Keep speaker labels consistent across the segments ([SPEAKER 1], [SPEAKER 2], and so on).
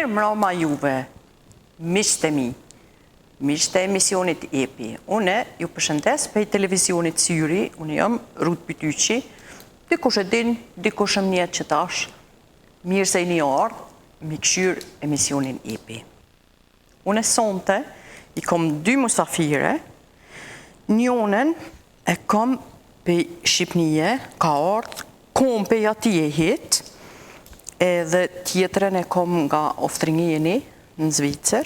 [SPEAKER 1] Mirë mbrëma juve, miqtë e mi, miqtë e emisionit EPI. Une ju përshëndes për televizionit Syri, unë jam Rut Pytyqi, dikush e din, dikush e mnjet që tash, mirë se i një ardhë, mi këshyr emisionin EPI. Une sonte, i kom 2 musafire, njonën e kom për Shqipnije, ka ardhë, kom për ati e hitë, edhe tjetërën e kom nga Oftringini në Zvicër,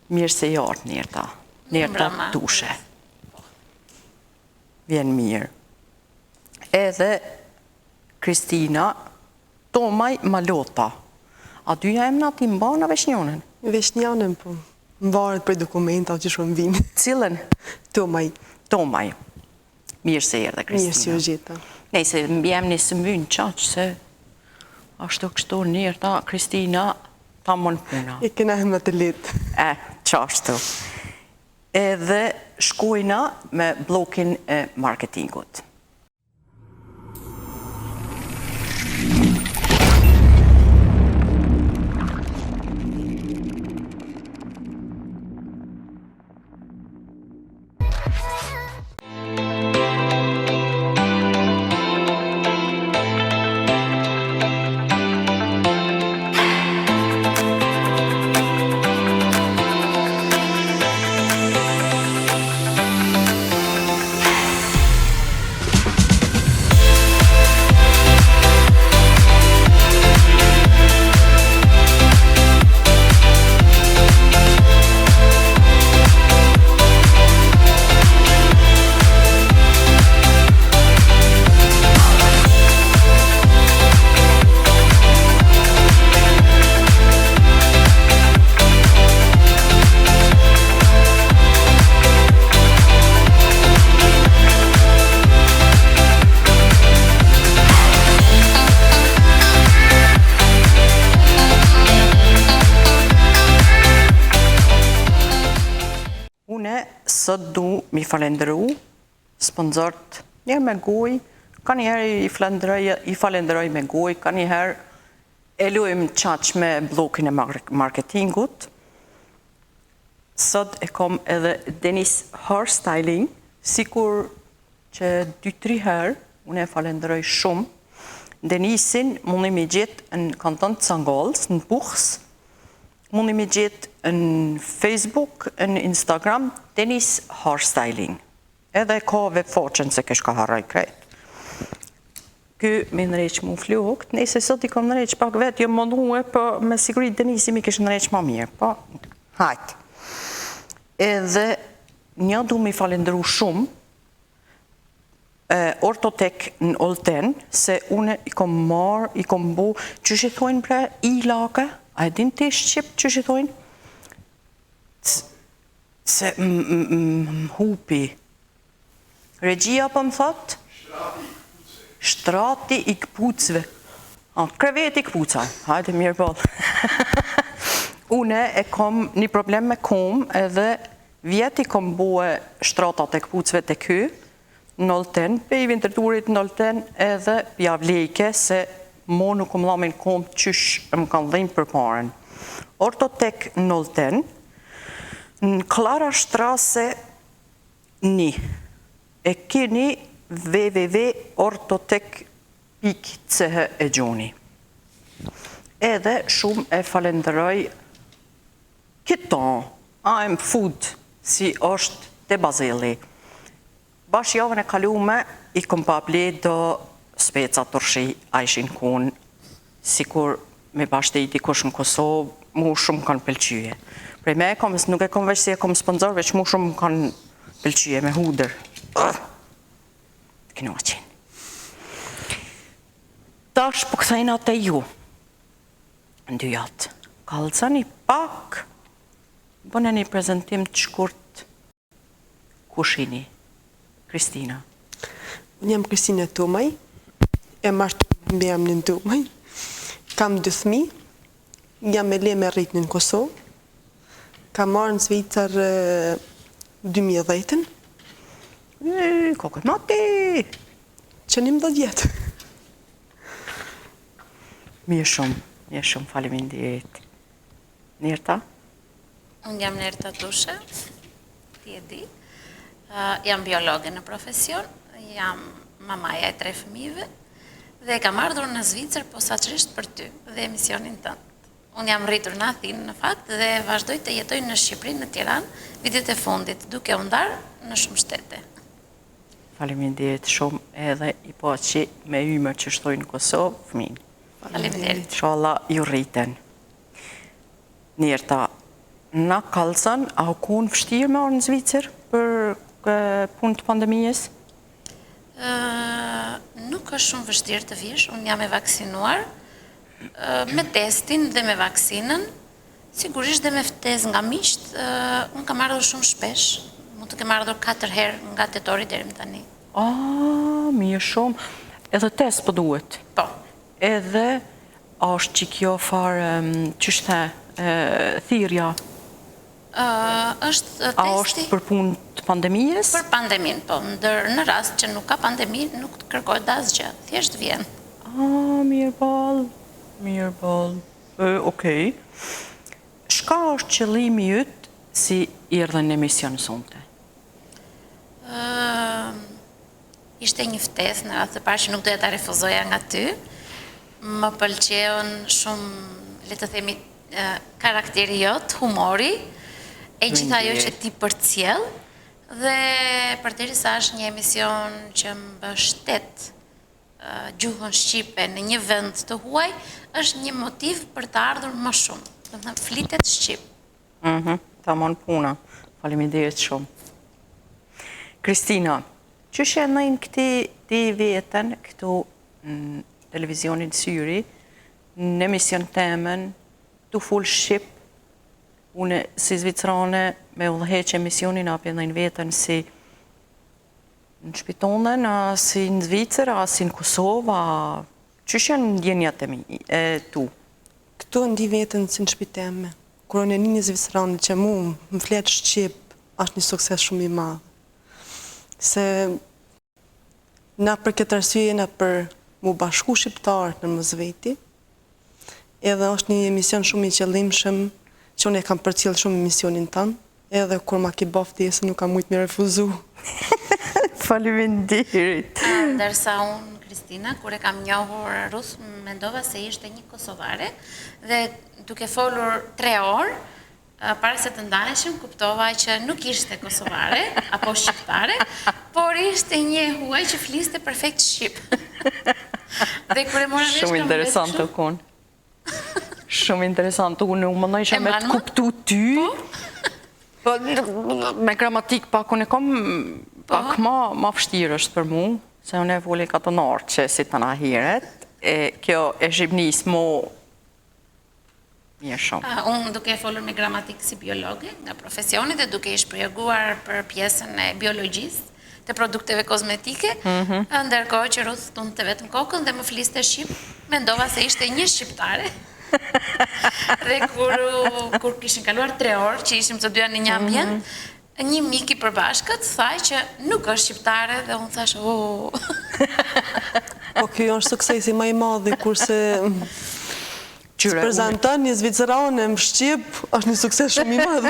[SPEAKER 1] mirë se i ardhë njerëta tushe. Vjen mirë. Edhe Kristina, Tomaj Malota. A dyja e mna ti mba në Veshnjonën?
[SPEAKER 2] Veshnjonën, po. Mbarët për dokumenta që shumë vinë.
[SPEAKER 1] Cilën?
[SPEAKER 2] Tomaj.
[SPEAKER 1] Tomaj. Mirë se erdhe, Kristina.
[SPEAKER 2] Mirë si u gjitha.
[SPEAKER 1] Nejse, mbjem një sëmbynë qaqë se ashtu kështu njerëta, Kristina, ta mon puna.
[SPEAKER 2] I kena e më të litë.
[SPEAKER 1] Qashtu. Edhe shkojna me blokin e marketingut. Sot du mi falenderu sponsorët njerë me goj, ka njëherë i falenderoj me goj, ka njëherë e lujem qaq me blokin e marketingut. Sot e kom edhe Denis Hairstyling, sikur që 2-3 herë, unë e falenderoj shumë. Denisin mundi mi gjithë në kanton të Sangols, në Buchs, mundi mi gjithë në Facebook, në Instagram, Denis Hairstyling. Edhe ka web faqen se kesh ka harraj krejt. Ky me nëreq mu flokt, nëse sot i kom nëreq pak vetë, jo mëndue, për me sigurit Denisi mi kesh nëreq ma mirë, po, hajtë. Edhe një du mi falenderu shumë, Ortotek në Olten, se une i kom marë, i kom bu, që shethojnë pre i lake, a e din të Shqip që shethojnë? Se hupi. Regjia për më thot? Shtrati i këpucve. Kreveti i këpuca. Hajde mirë bëllë. Une e kom një problem me kom edhe vjeti kom bue shtratat e këpucve të ky në Olten, pe i vindërturit në Olten edhe pjavlejke se mo nuk më dhamin kom qysh më kanë dhejnë për paren. Ortotek në Olten, në Klara Shtrase 1, e kini www.ortotek.ch e gjoni. Edhe shumë e falenderoj këto, I'm Food, si është të Bazeli. Bash javën e kalume, i kom pa ble do speca tërshi, a ishin kun, sikur me bashkë i dikush në Kosovë, mu shumë kanë pëlqyje. Prej me nuk e kom veç si e kom sponsor, veç mu shumë kanë pëlqyje me hudër. Kino qenë. Tash po këthajna të ju. Ndyjat. Kalëzani pak, bëne një prezentim të shkurt. Kushini? Kristina.
[SPEAKER 2] Unë jam Kristina Tomaj, e marrë të mbe jam në Tomaj. Kam 2 fëmijë, jam e le me rritë në Kosovë. Kam marrë në Zvicër 2010.
[SPEAKER 1] Kokët mati!
[SPEAKER 2] Që 11 vjetë.
[SPEAKER 1] Mirë shumë, faleminderit. Nirta?
[SPEAKER 3] Unë jam Nerta Tushe, ti e di. Jam biologe në profesion, jam mamaja e 3 fëmijëve dhe kam ardhur në Zvicër posaçërisht për ty dhe emisionin tënd. Unë jam rritur në Athinë në fakt dhe vazhdoj të jetoj në Shqipëri, në Tiranë, vitet e fundit, duke u ndarë në shumë shtete.
[SPEAKER 1] Faleminderit shumë edhe i paqi me ymë që shtoj në Kosovë, fëmijë.
[SPEAKER 3] Faleminderit.
[SPEAKER 1] Inshallah ju rriten. Nirta, na kalzën, a u kun vështirë me orë në Zvicër për punë të pandemijës?
[SPEAKER 3] Nuk është shumë vështirë të vish, unë jam e vaksinuar, me testin dhe me vaksinën, sigurisht dhe me ftesë nga miqt, unë kam ardhur shumë shpesh, mund të kem ardhur 4 herë nga tetori deri më tani.
[SPEAKER 1] Mirë shumë. Edhe test po duhet?
[SPEAKER 3] Po.
[SPEAKER 1] Edhe është që kjo farë, qështë thirrja?
[SPEAKER 3] Është
[SPEAKER 1] A është për punë të pandemijës?
[SPEAKER 3] Për pandemin, po, në rast që nuk ka pandemi, nuk të kërkohet asgjë, thjesht vjen.
[SPEAKER 1] Mirë balë. Okej. Shka është qëllimi jytë si erdhe në emision sonte?
[SPEAKER 3] Ishte një ftesë në rast të parë që nuk doja ta refuzoja nga ty. Më pëlqeon shumë, le të themi, karakteri jot, humori, e gjitha jo që ti përcjell, dhe përderisa është një emision që mbështet gjuhën shqipe në një vend të huaj, është një motiv për të ardhur më shumë. Do të thënë flitet shqip.
[SPEAKER 1] Ta mon puna. Faleminderit shumë. Kristina, që shenojnë këti vetën këtu në televizionin syri, në emision temen, të full shqip, une si zvicrane me udhëheq emisionin api në vetën si në shpitonën, a si në Zvicër, a si në Kosovë, që janë ndjenjat e tu?
[SPEAKER 2] Këtu ndi vetën si në shpiteme. Kur unë e një zvicrane që mu më fletë shqip, është një sukses shumë i madhë. Se na për këtë arsye, na për mu bashku shqiptarët në Mosveti, edhe është një emision shumë i qëllimshëm, që unë e kam përcjell shumë emisionin tanë, edhe kur ma ki bafti e se nuk kam mujtë me refuzu.
[SPEAKER 1] Faleminderit.
[SPEAKER 3] Ndërsa unë, Kristina, kur e kam njohur rus, mendova se ishte një kosovare, dhe duke folur 3 orë, para se të ndaheshim, kuptova që nuk ishte kosovare, apo shqiptare, por ishte një huaj që fliste perfekt shqip. Dhe kur e mora vesh
[SPEAKER 1] Shumë interesant të kun. Shumë interesant, unë më nëjshë me të kuptu ty, me gramatik pak unë e kom pak ma vështirë është për mu, se unë e voli ka të nartë që si të nahiret, kjo e shqipnis mo mirë shumë.
[SPEAKER 3] Unë duke e folur me gramatik si biologe nga profesionit dhe duke i shpjeguar për pjesën e biologjisë, të produkteve kozmetike, ndërkohë që Ruth tunë të vetëm kokën dhe më fliste shqip, mendova se ishte një shqiptare. Dhe kur kishin kaluar 3 orë që ishim të dyja në një ambient, një mik i përbashkët thaj që nuk është shqiptare dhe unë thash,
[SPEAKER 2] Po kjo është suksesi më i madh, kurse prezanton një zvicrane më shqip, është një sukses shumë i madh.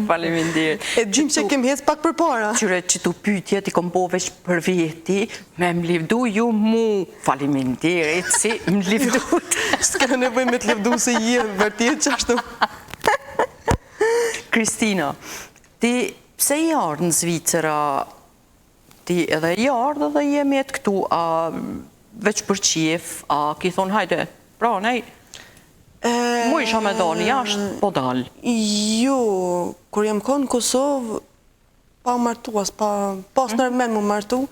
[SPEAKER 1] Faleminderit.
[SPEAKER 2] E gjim që kem hec pak përpara.
[SPEAKER 1] Qyre që tu pytje ti kom bo veç për veti, me më livdu ju mu. Faleminderit si më livdu.
[SPEAKER 2] S'ka nevoj me të livdu se je, vërtet që ashtu.
[SPEAKER 1] Kristina, ti pse i ardhë në Zvicëra, ti edhe i ardhë dhe jemi e të këtu, a veç për qef, a ki thonë hajde, pra nej, mu isha me dalë jashtë, po dalë.
[SPEAKER 2] Jo, kur jam konë në Kosovë, pa martuas, pas nërmen më martu,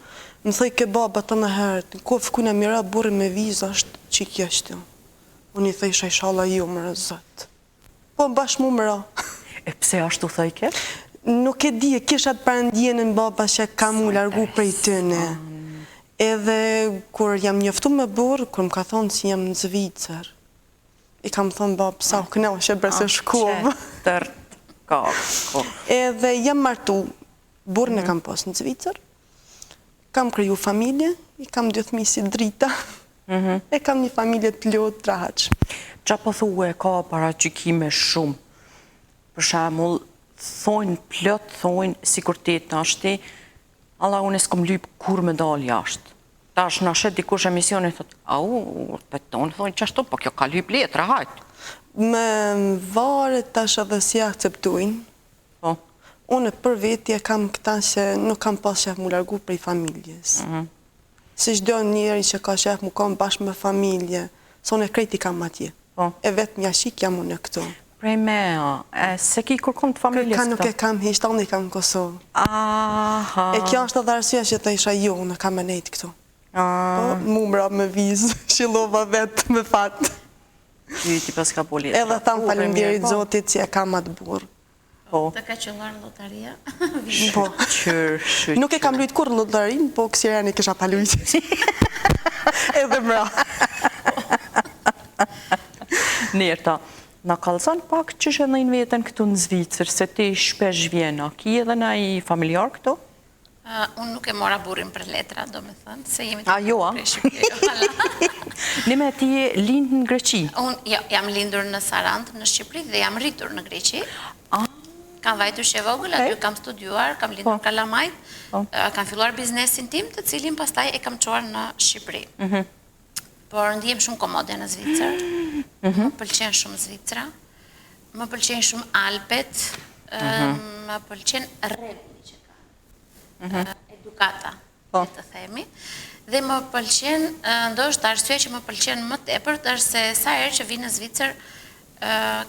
[SPEAKER 2] më thëj ke baba të në herët, në kofë kuna mira burri me vizë, është që kjeshtë. Unë i thëj shajshala ju më rëzët. Po bashkë mu më ra.
[SPEAKER 1] E pse ashtu thëj ke?
[SPEAKER 2] Nuk e di, kisha të parëndjenën baba që kam u largu prej tëne. Edhe kur jam njoftu me burë, kur më ka thonë si jam në Zvicër, i kam thonë babë, sa u këna që bërse shkovë. Edhe jam martu, burën e kam posë në Zvicër, kam kriju familje, i kam 2 fëmijë si drita, e kam një familje të lotë trahaq.
[SPEAKER 1] Qa po thue ka para gjykime shumë, për shembull, thonë plot, thonë sigurtet tashti, alla unë s'kom lyp kur me dal jashtë. Tash na shet dikush emisione thotë, au, tonë thonë çashtu, po kjo ka lyp letra, hajt.
[SPEAKER 2] Me varet tash edhe si akceptojnë.
[SPEAKER 1] Po.
[SPEAKER 2] Unë për veti e kam këta që nuk kam pas shef mu largu prej familjes. Si çdo njeri që ka shef mu kam bashkë me familje, son e krejti kam atje.
[SPEAKER 1] Po.
[SPEAKER 2] E vetë mja shik jam unë këto.
[SPEAKER 1] Prej mea, se ki kërkon të familjes
[SPEAKER 2] Ka nuk e kam hisht, unë i kam në Kosovë.
[SPEAKER 1] Aha.
[SPEAKER 2] E kjo është edhe arsyeja që të isha jo, në kam e nejtë këtu. Po, mu mra me vizë, shilova vetë me fatë.
[SPEAKER 1] Ti pas ka bolit.
[SPEAKER 2] Edhe tham faleminderit Zotit që e kam atë burë.
[SPEAKER 1] Po.
[SPEAKER 3] Të ka qëllar lotaria.
[SPEAKER 2] Po.
[SPEAKER 1] Qërë,
[SPEAKER 2] Nuk e kam lujt kur në lotarin, po kësireni kisha pa lujt. Edhe mra.
[SPEAKER 1] Njerta, na kalëzan pak që shë nëjnë vetën këtu në Zvicër, se ti shpesh vjena. Ki edhe na i familjar këtu?
[SPEAKER 3] Unë nuk e mora burin për letra, do me thënë, se jemi
[SPEAKER 1] A, jo, a? Nime, ti je lindë në Greqi?
[SPEAKER 3] Unë jam lindur në Sarandë, në Shqipëri, dhe jam rritur në Greqi. Kam vajtur që e vogël, aty kam studiuar, kam lindur Kalamajt, kam filluar biznesin tim, të cilin pastaj e kam quar në Shqipëri. Por ndihem shumë komode në Zvicër, më pëlqen shumë Zvicra, më pëlqen shumë Alpet, më pëlqen rregulli që ka, edukata, të themi, dhe më pëlqen, ndoshta arsye që më pëlqen më tepër, është se sa herë që vi në Zvicër,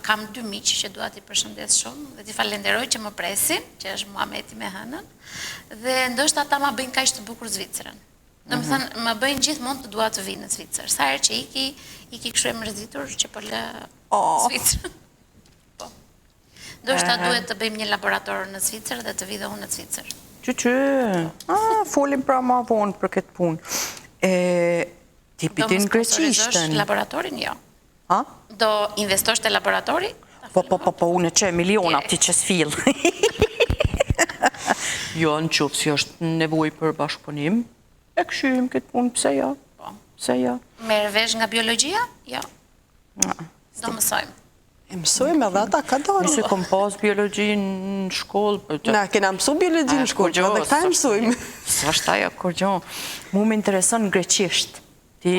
[SPEAKER 3] kam 2 miq që dua t'i përshëndes shumë dhe t'i falenderoj që më presin, që është Muhameti me Hënën, dhe ndoshta ata ma bëjnë kaq të bukur Zvicrën. Do me thënë, më bëjnë gjithmonë të dua të vi në Zvicër. Sa herë që iki kështu e mërzitur që po lë Zvicrën. Po. Ndoshta duhet të bëjmë një laborator në Zvicër dhe të vi dhe unë në Zvicër.
[SPEAKER 1] Që, folim pra ma vonë për këtë punë. Ti piti në Greqishtën.
[SPEAKER 3] Do më laboratorin, jo.
[SPEAKER 1] Ha?
[SPEAKER 3] Do investosh të laboratori?
[SPEAKER 1] Po, unë që miliona ti që s'fil. Jo, në qofë si është nevoj për bashkëpunim, e këshyrim këtë punë, pse ja? Pse ja?
[SPEAKER 3] Merë vesh nga biologjia? Jo. Do mësojmë.
[SPEAKER 2] E mësojmë edhe ata ka dorë.
[SPEAKER 1] Nëse kom pas biologji në shkollë.
[SPEAKER 2] Na, kena mësu biologji në shkollë, edhe këta e mësojmë.
[SPEAKER 1] Sa është ajo, kur gjo. Mu më interesën greqisht. Ti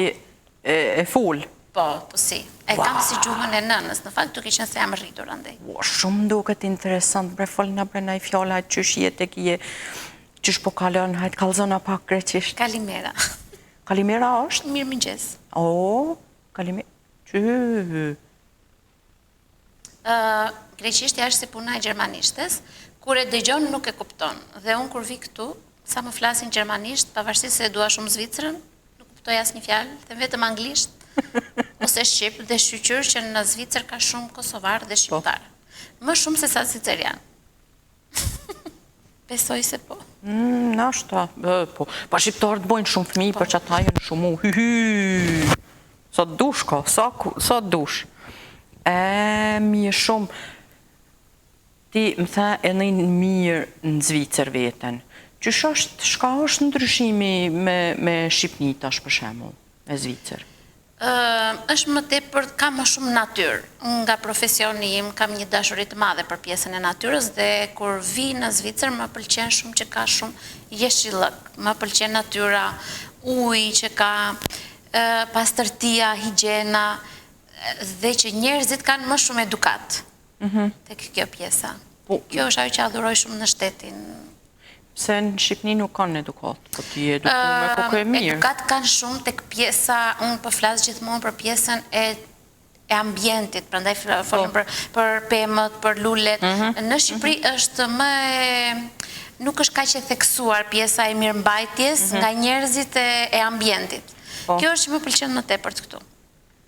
[SPEAKER 1] e full.
[SPEAKER 3] Po si. E kam si gjuhën e nënës, në fakt duke qenë se jam rritur andej.
[SPEAKER 1] Shumë duket interesant, bre folina bre na i fjalla, qysh jetë e kje, qysh po kalon, hajtë kalzona pak greqisht.
[SPEAKER 3] Kalimera.
[SPEAKER 1] Kalimera është?
[SPEAKER 3] Mirë mëngjes.
[SPEAKER 1] O, kalimera, që...
[SPEAKER 3] Greqishtja është si puna e gjermanishtes, kur e dëgjon nuk e kupton. Dhe unë kur vi këtu, sa më flasin gjermanisht, pavarësisht se dua shumë Zvicrën, nuk kuptoj asnjë fjalë, them vetëm anglisht, ose shqip, dhe shqyqyr që në Zvicër ka shumë kosovar dhe shqiptar. Më shumë se sa zvicerian. Besoj se po.
[SPEAKER 1] Nashta, po. Pa shqiptarët bojnë shumë fëmijë, për që ata jenë shumë hyhy. Sa dush ka, sa dush. Mirë shumë. Ti më the e nëjnë mirë në Zvicër vetën. Shka është ndryshimi me Shqipni tash për shembull, me Zvicër?
[SPEAKER 3] Është më tepër, kam më shumë natyrë. Nga profesioni im kam një dashuri të madhe për pjesën e natyrës dhe kur vi në Zvicër më pëlqen shumë që ka shumë jeshillëk. Më pëlqen natyra, uji që ka, pastërtia, higjiena dhe që njerëzit kanë më shumë edukat tek kjo pjesa. Kjo është ajo që adhuroj shumë në shtetin.
[SPEAKER 1] Se në Shqipni nuk kanë edukat, po ti edukuar po ke mirë.
[SPEAKER 3] Edukat kanë shumë tek pjesa, unë po flas gjithmonë për pjesën e ambientit, prandaj folëm për pemët, për lulet. Në Shqipëri është nuk është kaq e theksuar pjesa e mirëmbajtjes nga njerëzit e ambientit. Kjo është që më pëlqen më tepër këtu.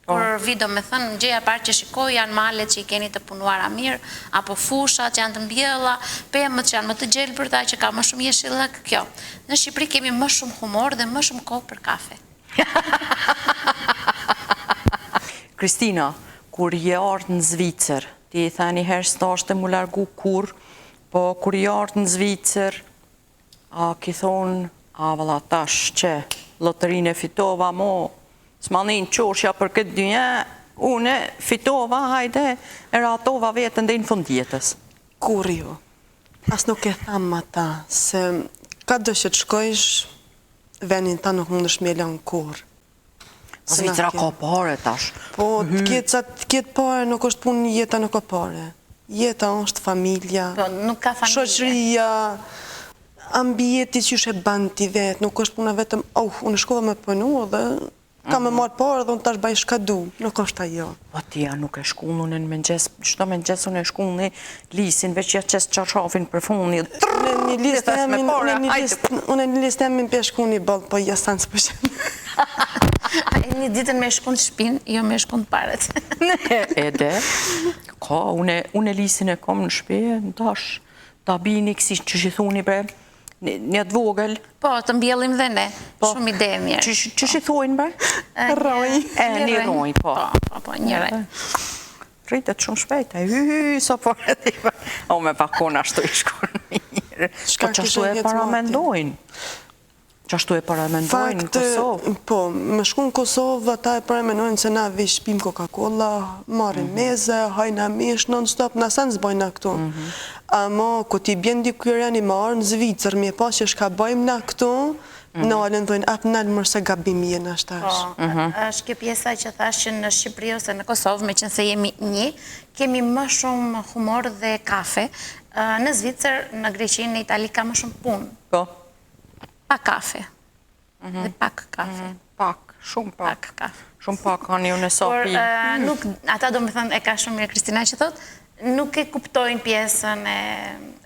[SPEAKER 3] Por vi do me thënë, gjëja parë që shikoj janë malet që i keni të punuara mirë, apo fushat që janë të mbjella, pemët që janë më të gjelbërta, që ka më shumë jeshillëk, kjo. Në Shqipëri kemi më shumë humor dhe më shumë kohë për kafe.
[SPEAKER 1] Kristina, kur je ardhë në Zvicër, ti i thani herë s'dashte mu largu kur, po kur je ardhë në Zvicër, a ki thonë, a valla tash që, lotërinë e fitova mo, s'ma një qoshja për këtë dynja, une fitova, hajde, e ratova vetën dhe në fund jetës.
[SPEAKER 2] Kur jo. As nuk e thamë ata, se ka do që të shkojsh, venin ta nuk mundesh me lënë kur.
[SPEAKER 1] Zvicra ka pare tash.
[SPEAKER 2] Po, të ketë pare nuk është punë, jeta nuk ka pare. Jeta është familja,
[SPEAKER 3] Po, nuk ka familje.
[SPEAKER 2] shoqëria, ambjeti që shë banë ti vetë, nuk është puna vetëm, unë shkova me pënu dhe ka me marë parë dhe unë tash baj shka du, nuk është ajo.
[SPEAKER 1] Po tia nuk e shkullë, unë në mëngjes, qëto mëngjes unë e shkullë një lisin, veç ja qesë qarshafin për fundi.
[SPEAKER 2] Unë një listë emin për shku një balë, po jasan së përshem.
[SPEAKER 3] E një ditën me shkun të shpin, jo me shkun të paret.
[SPEAKER 1] Ede, ka, unë e lisin e kom në shpe, në tash, ta bini kësi që shithuni bre, një të vogël.
[SPEAKER 3] Po, të mbjellim dhe ne, shumë ide e mirë.
[SPEAKER 1] Që shithojnë bre?
[SPEAKER 2] Roj.
[SPEAKER 1] Një roj, po.
[SPEAKER 3] Po, një roj.
[SPEAKER 1] Rritet shumë shpejt, sa pare t'ipa. O, me pakon ashtu i shkon mirë. Po, qashtu e paramendojnë. Qashtu e paramendojnë në Kosovë?
[SPEAKER 2] Po, me shku në Kosovë, ata e paramendojnë se na vish pim Coca-Cola, marim meze, hajna mish, non-stop, na sen zbojna këtu. Amo, ku ti bjen dikur janë i marë në Zvicër, mi e pas që shka bojmë na këtu, në alën dojnë apë nalë mërse gabim jenë ashtash.
[SPEAKER 3] Po, është kjo pjesa që thash që në Shqipëri ose në Kosovë, me qënë se jemi një, kemi më shumë humor dhe kafe. Në Zvicër, në Greqinë, në Itali ka më shumë punë.
[SPEAKER 1] Po.
[SPEAKER 3] Pak kafe. Dhe pak kafe.
[SPEAKER 1] Pak, shumë pak.
[SPEAKER 3] Pak kafe.
[SPEAKER 1] Shumë pak, kanë ju në sapi.
[SPEAKER 3] Por, nuk, ata do me thënë, e ka shumë mirë Kristina që thot, nuk e kuptojnë pjesën e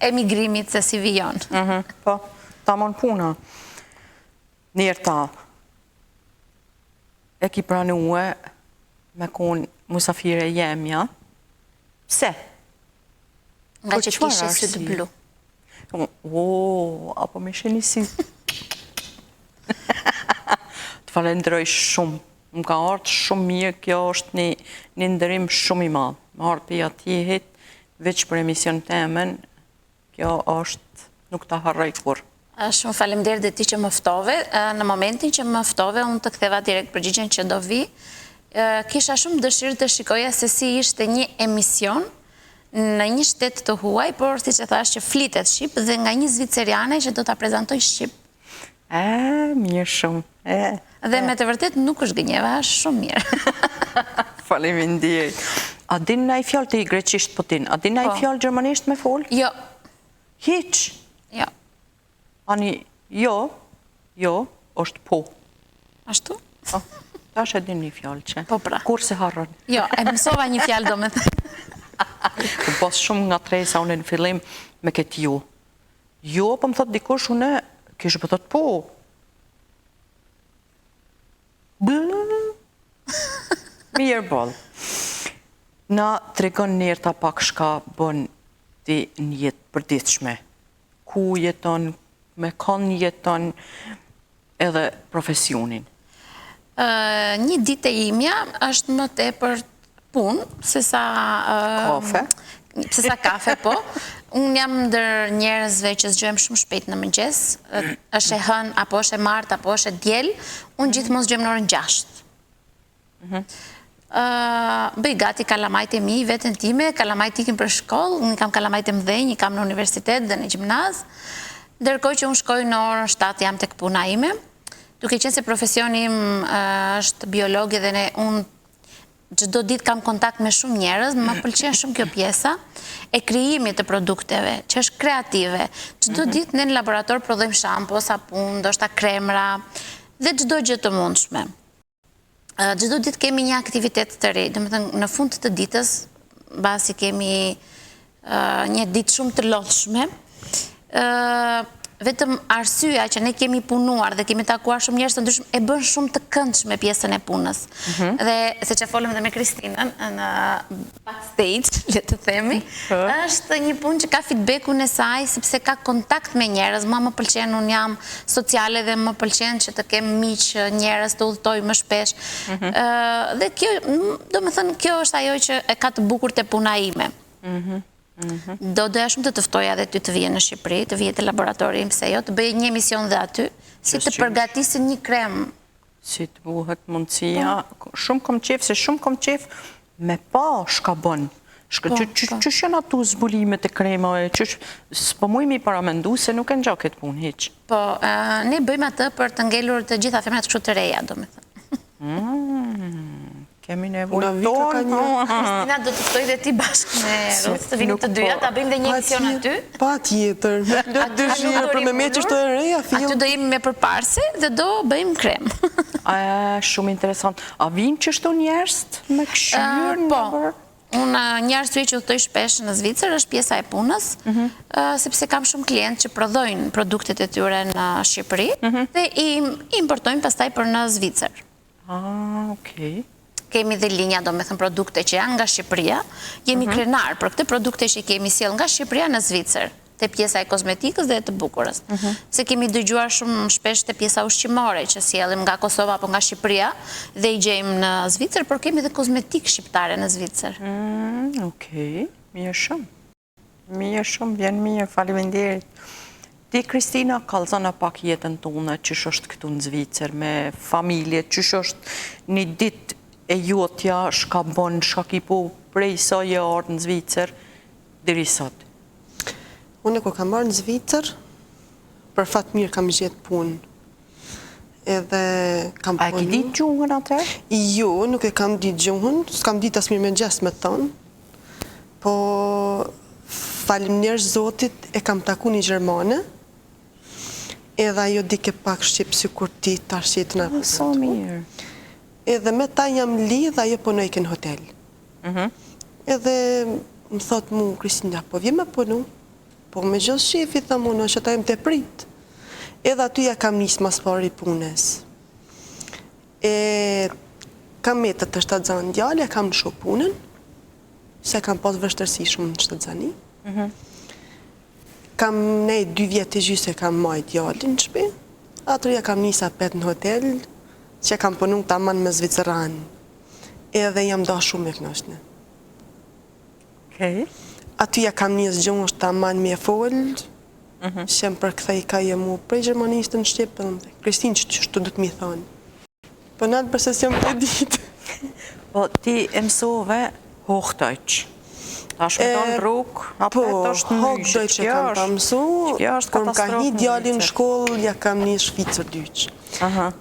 [SPEAKER 3] emigrimit se si vijon.
[SPEAKER 1] Po, ta mon puna. Njerë ta, e ki pranue me konë musafire jemja. Pse?
[SPEAKER 3] Nga që kishe sy të blu.
[SPEAKER 1] Apo me sheni si. Të falendroj shumë. Më ka ardhë shumë mirë, kjo është një ndërim shumë i madhë. Më ardhë për atihit, veç për emision temen, kjo është, nuk të harroj kur.
[SPEAKER 3] Shumë faleminderit dhe ti që më ftove. Në momentin që më ftove, unë të ktheva direkt përgjigjen që do vi. Kisha shumë dëshirë të shikoja se si ishte një emision në një shtet të huaj, por si që thash që flitet Shqip dhe nga një zviceriane që do të prezentoj Shqip.
[SPEAKER 1] Mirë shumë.
[SPEAKER 3] Dhe me të vërtet nuk është gënjeva, është shumë mirë.
[SPEAKER 1] Faleminderit. A din na i fjallë të i greqisht po tin? A din na i fjallë gjermanisht me fol?
[SPEAKER 3] Jo.
[SPEAKER 1] Hiq?
[SPEAKER 3] Jo.
[SPEAKER 1] Ani, jo, është po.
[SPEAKER 3] Ashtu?
[SPEAKER 1] Ta është e din një fjallë që.
[SPEAKER 3] Po pra.
[SPEAKER 1] Kur se harron?
[SPEAKER 3] Jo, e mësova një fjallë do me thë.
[SPEAKER 1] Të pas shumë nga tresa unë në fillim me këtë jo. Jo, po më thot dikush unë, kishë po thot po. Mirë bolë. Na të regon njerë ta pak shka bën ti një jetë përditshme. Ku jeton, me kanë jeton edhe profesionin.
[SPEAKER 3] Një ditë e imja është më tepër punë, se sa
[SPEAKER 1] kafe.
[SPEAKER 3] Se sa kafe, po. Unë jam ndër njerëzve që zgjohem shumë shpejt në mëngjes, është e hën, apo është e martë, apo është e djel, unë gjithmonë zgjohem në orën 6. Bëj gati kalamajt e mi, vetën time, kalamajt ikin për shkollë, unë kam kalamajt e mdhenj, i kam në universitet dhe në gjimnaz, ndërkohë që unë shkoj në orën 7 jam tek puna ime, duke qenë se profesioni im është biologi dhe unë çdo ditë kam kontakt me shumë njerëz, më pëlqen shumë kjo pjesa e krijimit të produkteve, që është kreative. Çdo ditë ne në laborator prodhojmë shampo, sapun, ndoshta kremra dhe çdo gjë të mundshme. Çdo ditë kemi një aktivitet të re, domethënë në fund të ditës, mbasi kemi një ditë shumë të lodhshme, vetëm arsyeja që ne kemi punuar dhe kemi takuar shumë njerëz të ndryshëm e bën shumë të këndshme pjesën e punës. Dhe se që folëm dhe me Kristinën në backstage, le të themi, është një punë që ka feedbackun e saj sepse ka kontakt me njerëz. Më pëlqen, unë jam sociale dhe më pëlqen që të kem miq njerëz, të udhëtoj më shpesh. Dhe kjo, domethënë, kjo është ajo që e ka të bukur te puna ime. Doja shumë të ftoja dhe ty të vije në Shqipëri, të vije te laboratori im, se jo, të bëj një emision dhe aty, si të përgatisin një krem
[SPEAKER 1] Si të buhet mundësia. Shumë kom qef, se shumë kom qef me pa shka bën. Qësh janë ato zbulimet e kremave, s'po mujmi paramendu se nuk e në gjaket pun, heq.
[SPEAKER 3] Po, ne bëjmë atë për të ngelur të gjitha femrat kështu të reja, do me thënë.
[SPEAKER 1] Kemi nevojë tonë.
[SPEAKER 3] Kristina, do të ftoj dhe ti bashkë me Ruth, të vinim të dyja, ta bëjmë dhe një emision aty.
[SPEAKER 2] Pa tjetër, me dëshirë për me që shto e reja,
[SPEAKER 3] aty do jemi me përparse dhe do bëjmë krem.
[SPEAKER 1] Shumë interesant. A vinë që shto njerës me këshyrë?
[SPEAKER 3] Po, unë një arsye që udhtoj shpesh në Zvicër është pjesa e punës, sepse kam shumë klientë që prodhojnë produktet e tyre në Shqipëri dhe i importojnë pastaj për në Zvicër.
[SPEAKER 1] Okej.
[SPEAKER 3] Kemi dhe linja, do me thënë, produkte që janë nga Shqipëria, jemi krenar për këtë produkte që kemi sjell nga Shqipëria në Zvicër, te pjesa e kozmetikës dhe të bukurës. Se kemi dëgjuar shumë shpesh te pjesa ushqimore që sjellim nga Kosova apo nga Shqipëria dhe i gjejmë në Zvicër, por kemi dhe kozmetikë shqiptare në Zvicër.
[SPEAKER 1] Okej, mirë shumë. Mirë shumë, vjen mirë, faleminderit. Ti, Kristina, kallëzona pak jetën tonë, qysh është këtu në Zvicër, me familje, qysh është një ditë e jotja, shka bon, shka ki po prej sa je ardhë në Zvicër, diri sot?
[SPEAKER 2] Unë kur kam ardhë në Zvicër, për fat mirë kam gjetë punë. Edhe kam punë.
[SPEAKER 1] A e ki ditë gjuhën atër?
[SPEAKER 2] Jo, nuk e kam ditë gjuhën, s'kam ditë as mirë me gjesë me thonë, po faleminderit Zotit e kam taku një Gjermane, edhe ajo di ke pak shqip si kur ti tash jetën e
[SPEAKER 1] Sa mirë.
[SPEAKER 2] Edhe me ta jam lidh, ajo punoj në hotel. Edhe më thot mu, Kristina, po vje me punu? Po me gjithë shefi, thamë unë, që ta jem të prit. Edhe aty ja kam njësë mas pari punës. Kam metët të shtatëzanë djallë, ja kam në shumë punën, se kam pas vështërsi shumë në shtatëzani. Kam nej 2 vjetë të gjysë e kam majt djallë në shpi, atër ja kam njësa pet në hotel, që kam punu të aman me Zviceranë, edhe jam da shumë e knashne. Aty ja kam njës gjumë është të aman me folë, që më përkthej ka jemu prej Gjermanistë në Shqipë, Kristin që të du të mi thonë. Për natë përse si jam të ditë.
[SPEAKER 1] Po, ti emsove Hochdeutsch. Ta shmeton rrugë, apo është në
[SPEAKER 2] Hochdeutsch e kam pa mësu, kur më ka hi djallin në shkollë, ja kam një Shvicër dyqë.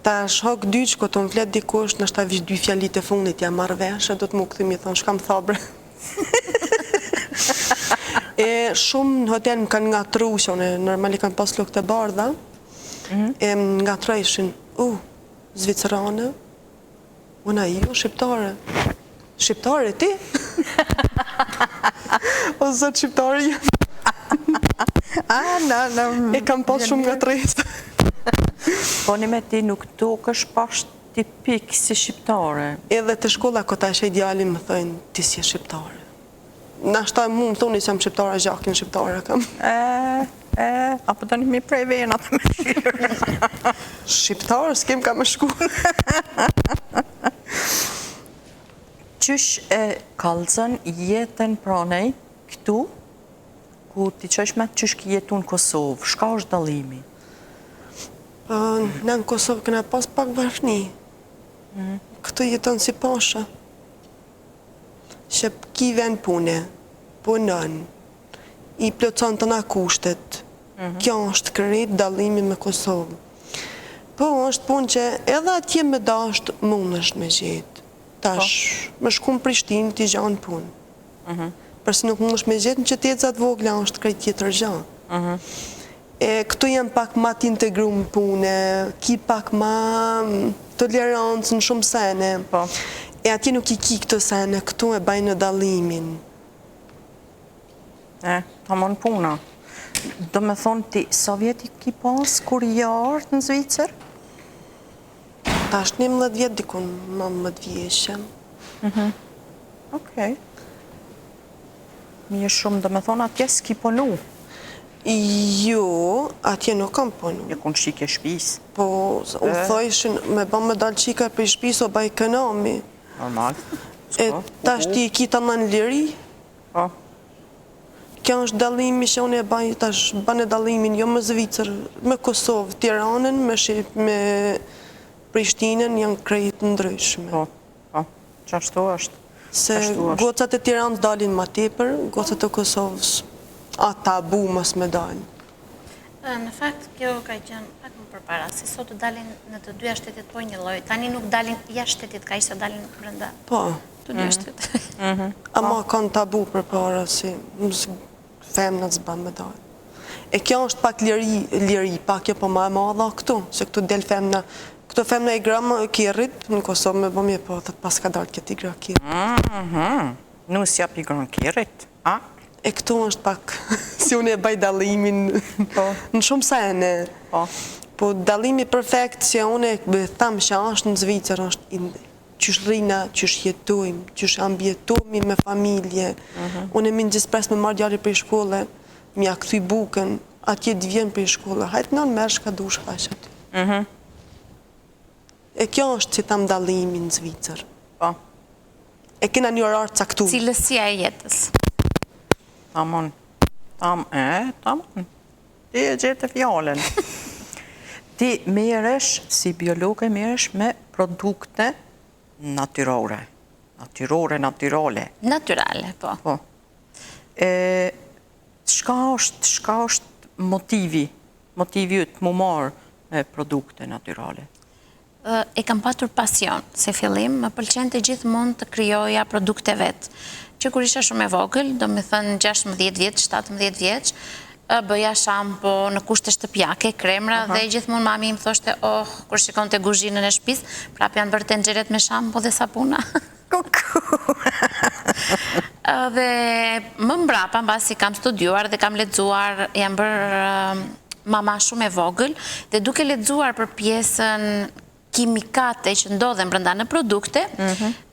[SPEAKER 2] Ta shok dyqë, ko të më fletë dikush, nështë ta vish 2 fjallit e fundit, ja marrë veshë, do të më këthimi, thonë, shkam thabre. Shumë në hotel më kanë nga tru, që one normali kanë pas lukë të bardha, nga trejshin, Zvicerane, una jo, shqiptare. Shqiptare ti? O zëtë shqiptare jam. E kam pas shumë nga trejsë.
[SPEAKER 1] Po një me ti nuk dukesh pas tipik si shqiptare.
[SPEAKER 2] Edhe të shkolla këta e djali më thëjnë, ti si e shqiptare. Nashta mu më thoni që jam shqiptare, gjakin shqiptare kam.
[SPEAKER 1] Apo të një mi prej venat me shqirë.
[SPEAKER 2] Shqiptare, s'kem ka me shku.
[SPEAKER 1] Qysh e kallëzën jetën pranej këtu, ku ti qësh me qysh ki jetu në Kosovë, shka është dalimi?
[SPEAKER 2] Në Kosovë këna pas pak vërfni. Këtu jeton si pasha. Që ki ven pune, punën, i plëcon të na kushtet. Kjo është kërrit dalimi me Kosovë. Po është punë që edhe atje me dasht mund është me gjithë. Tash, me shku në Prishtinë t'i gjanë punë. Përse nuk mund është me gjithë në qytetet vogla është krejt tjetër gjanë. Këtu jem pak ma t'integru më pune, ki pak ma tolerancë në shumë sene. Atje nuk i ki këtë sene, këtu e bajnë në dalimin.
[SPEAKER 1] Ta mon puna. Do me thonë ti, sa vjeti ki pas kur i ardhë në Zvicër?
[SPEAKER 2] Ta është 11 vjetë dikun, ma 11 vjeshem.
[SPEAKER 1] Okej. Mirë shumë, do me thonë atje s'ki punu?
[SPEAKER 2] Jo, atje nuk kam punu.
[SPEAKER 1] Një kun shike shpis?
[SPEAKER 2] Po, u thojshin, me ba me dalë qika për shpis o baj kënami.
[SPEAKER 1] Normal.
[SPEAKER 2] Ta është ti i kita në liri.
[SPEAKER 1] Po.
[SPEAKER 2] Kjo është dalimi që unë e baj, ta është banë dalimin, jo me Zvicër, me Kosovë, Tiranën, me Prishtinën janë krejt ndryshme.
[SPEAKER 1] Po, qashtu është.
[SPEAKER 2] Se gocat e Tiranës dalin ma tepër, gocat e Kosovës a tabu mos me dalin.
[SPEAKER 3] Në fakt, kjo ka qenë pak më përpara, si sot të dalin në të dyja shtetit po një lloj. Tani nuk dalin jashtë shtetit, ka ishte dalin brenda
[SPEAKER 2] Po.
[SPEAKER 3] të dyja shtetit.
[SPEAKER 2] Ama kanë tabu përpara si femnat s'ban me dalin. E kjo është pak liri, pak kjo po ma e madha këtu, se këtu del femna, këto femna i gramë kjerit, në Kosovë me bëmje po, thët pas ka dalë këtë i gra kjerit.
[SPEAKER 1] Nus jap i gran kjerit, a?
[SPEAKER 2] E këtu është pak, si unë e baj dalimin, në shumë sene. Po dalimi perfekt, si unë e thamë që është në Zvicër, është qysh rrina, qysh jetojmë, qysh ambjetojmë me familje. Unë e minë gjithpres me marrë djali për i shkolle, mja këthy bukën, atje të vjen për i shkolle, hajtë në mersh ka dush ka që aty. E kjo është që tam dalimi në Zvicër. E kena një orar caktu.
[SPEAKER 3] Cilësia e jetës.
[SPEAKER 1] Tamon. Tamon. Ti e gjetë fjallën. Ti meresh, si biologe, meresh me produkte natyrore. Natyrale.
[SPEAKER 3] Natyrale, po.
[SPEAKER 1] Shka është motivi të mu marë me produkte natyrale?
[SPEAKER 3] E kam patur pasion, se fillim më pëlqen të gjithë mund të kryoja produkte vetë. Që kur isha shumë e vogël, do me thënë 16 vjeç, 17 vjeç, bëja shampo në kushte shtëpiake, kremra, dhe gjithmonë mami më thoshte, kur shikon të guzhinën e shtëpis, prap janë bërë tenxheret me shampo dhe sapuna. Dhe më mbrapa, mbasi kam studiuar dhe kam lexuar, jam bërë mama shumë e vogël, dhe duke lexuar për pjesën kimikate që ndodhen brenda në produkte,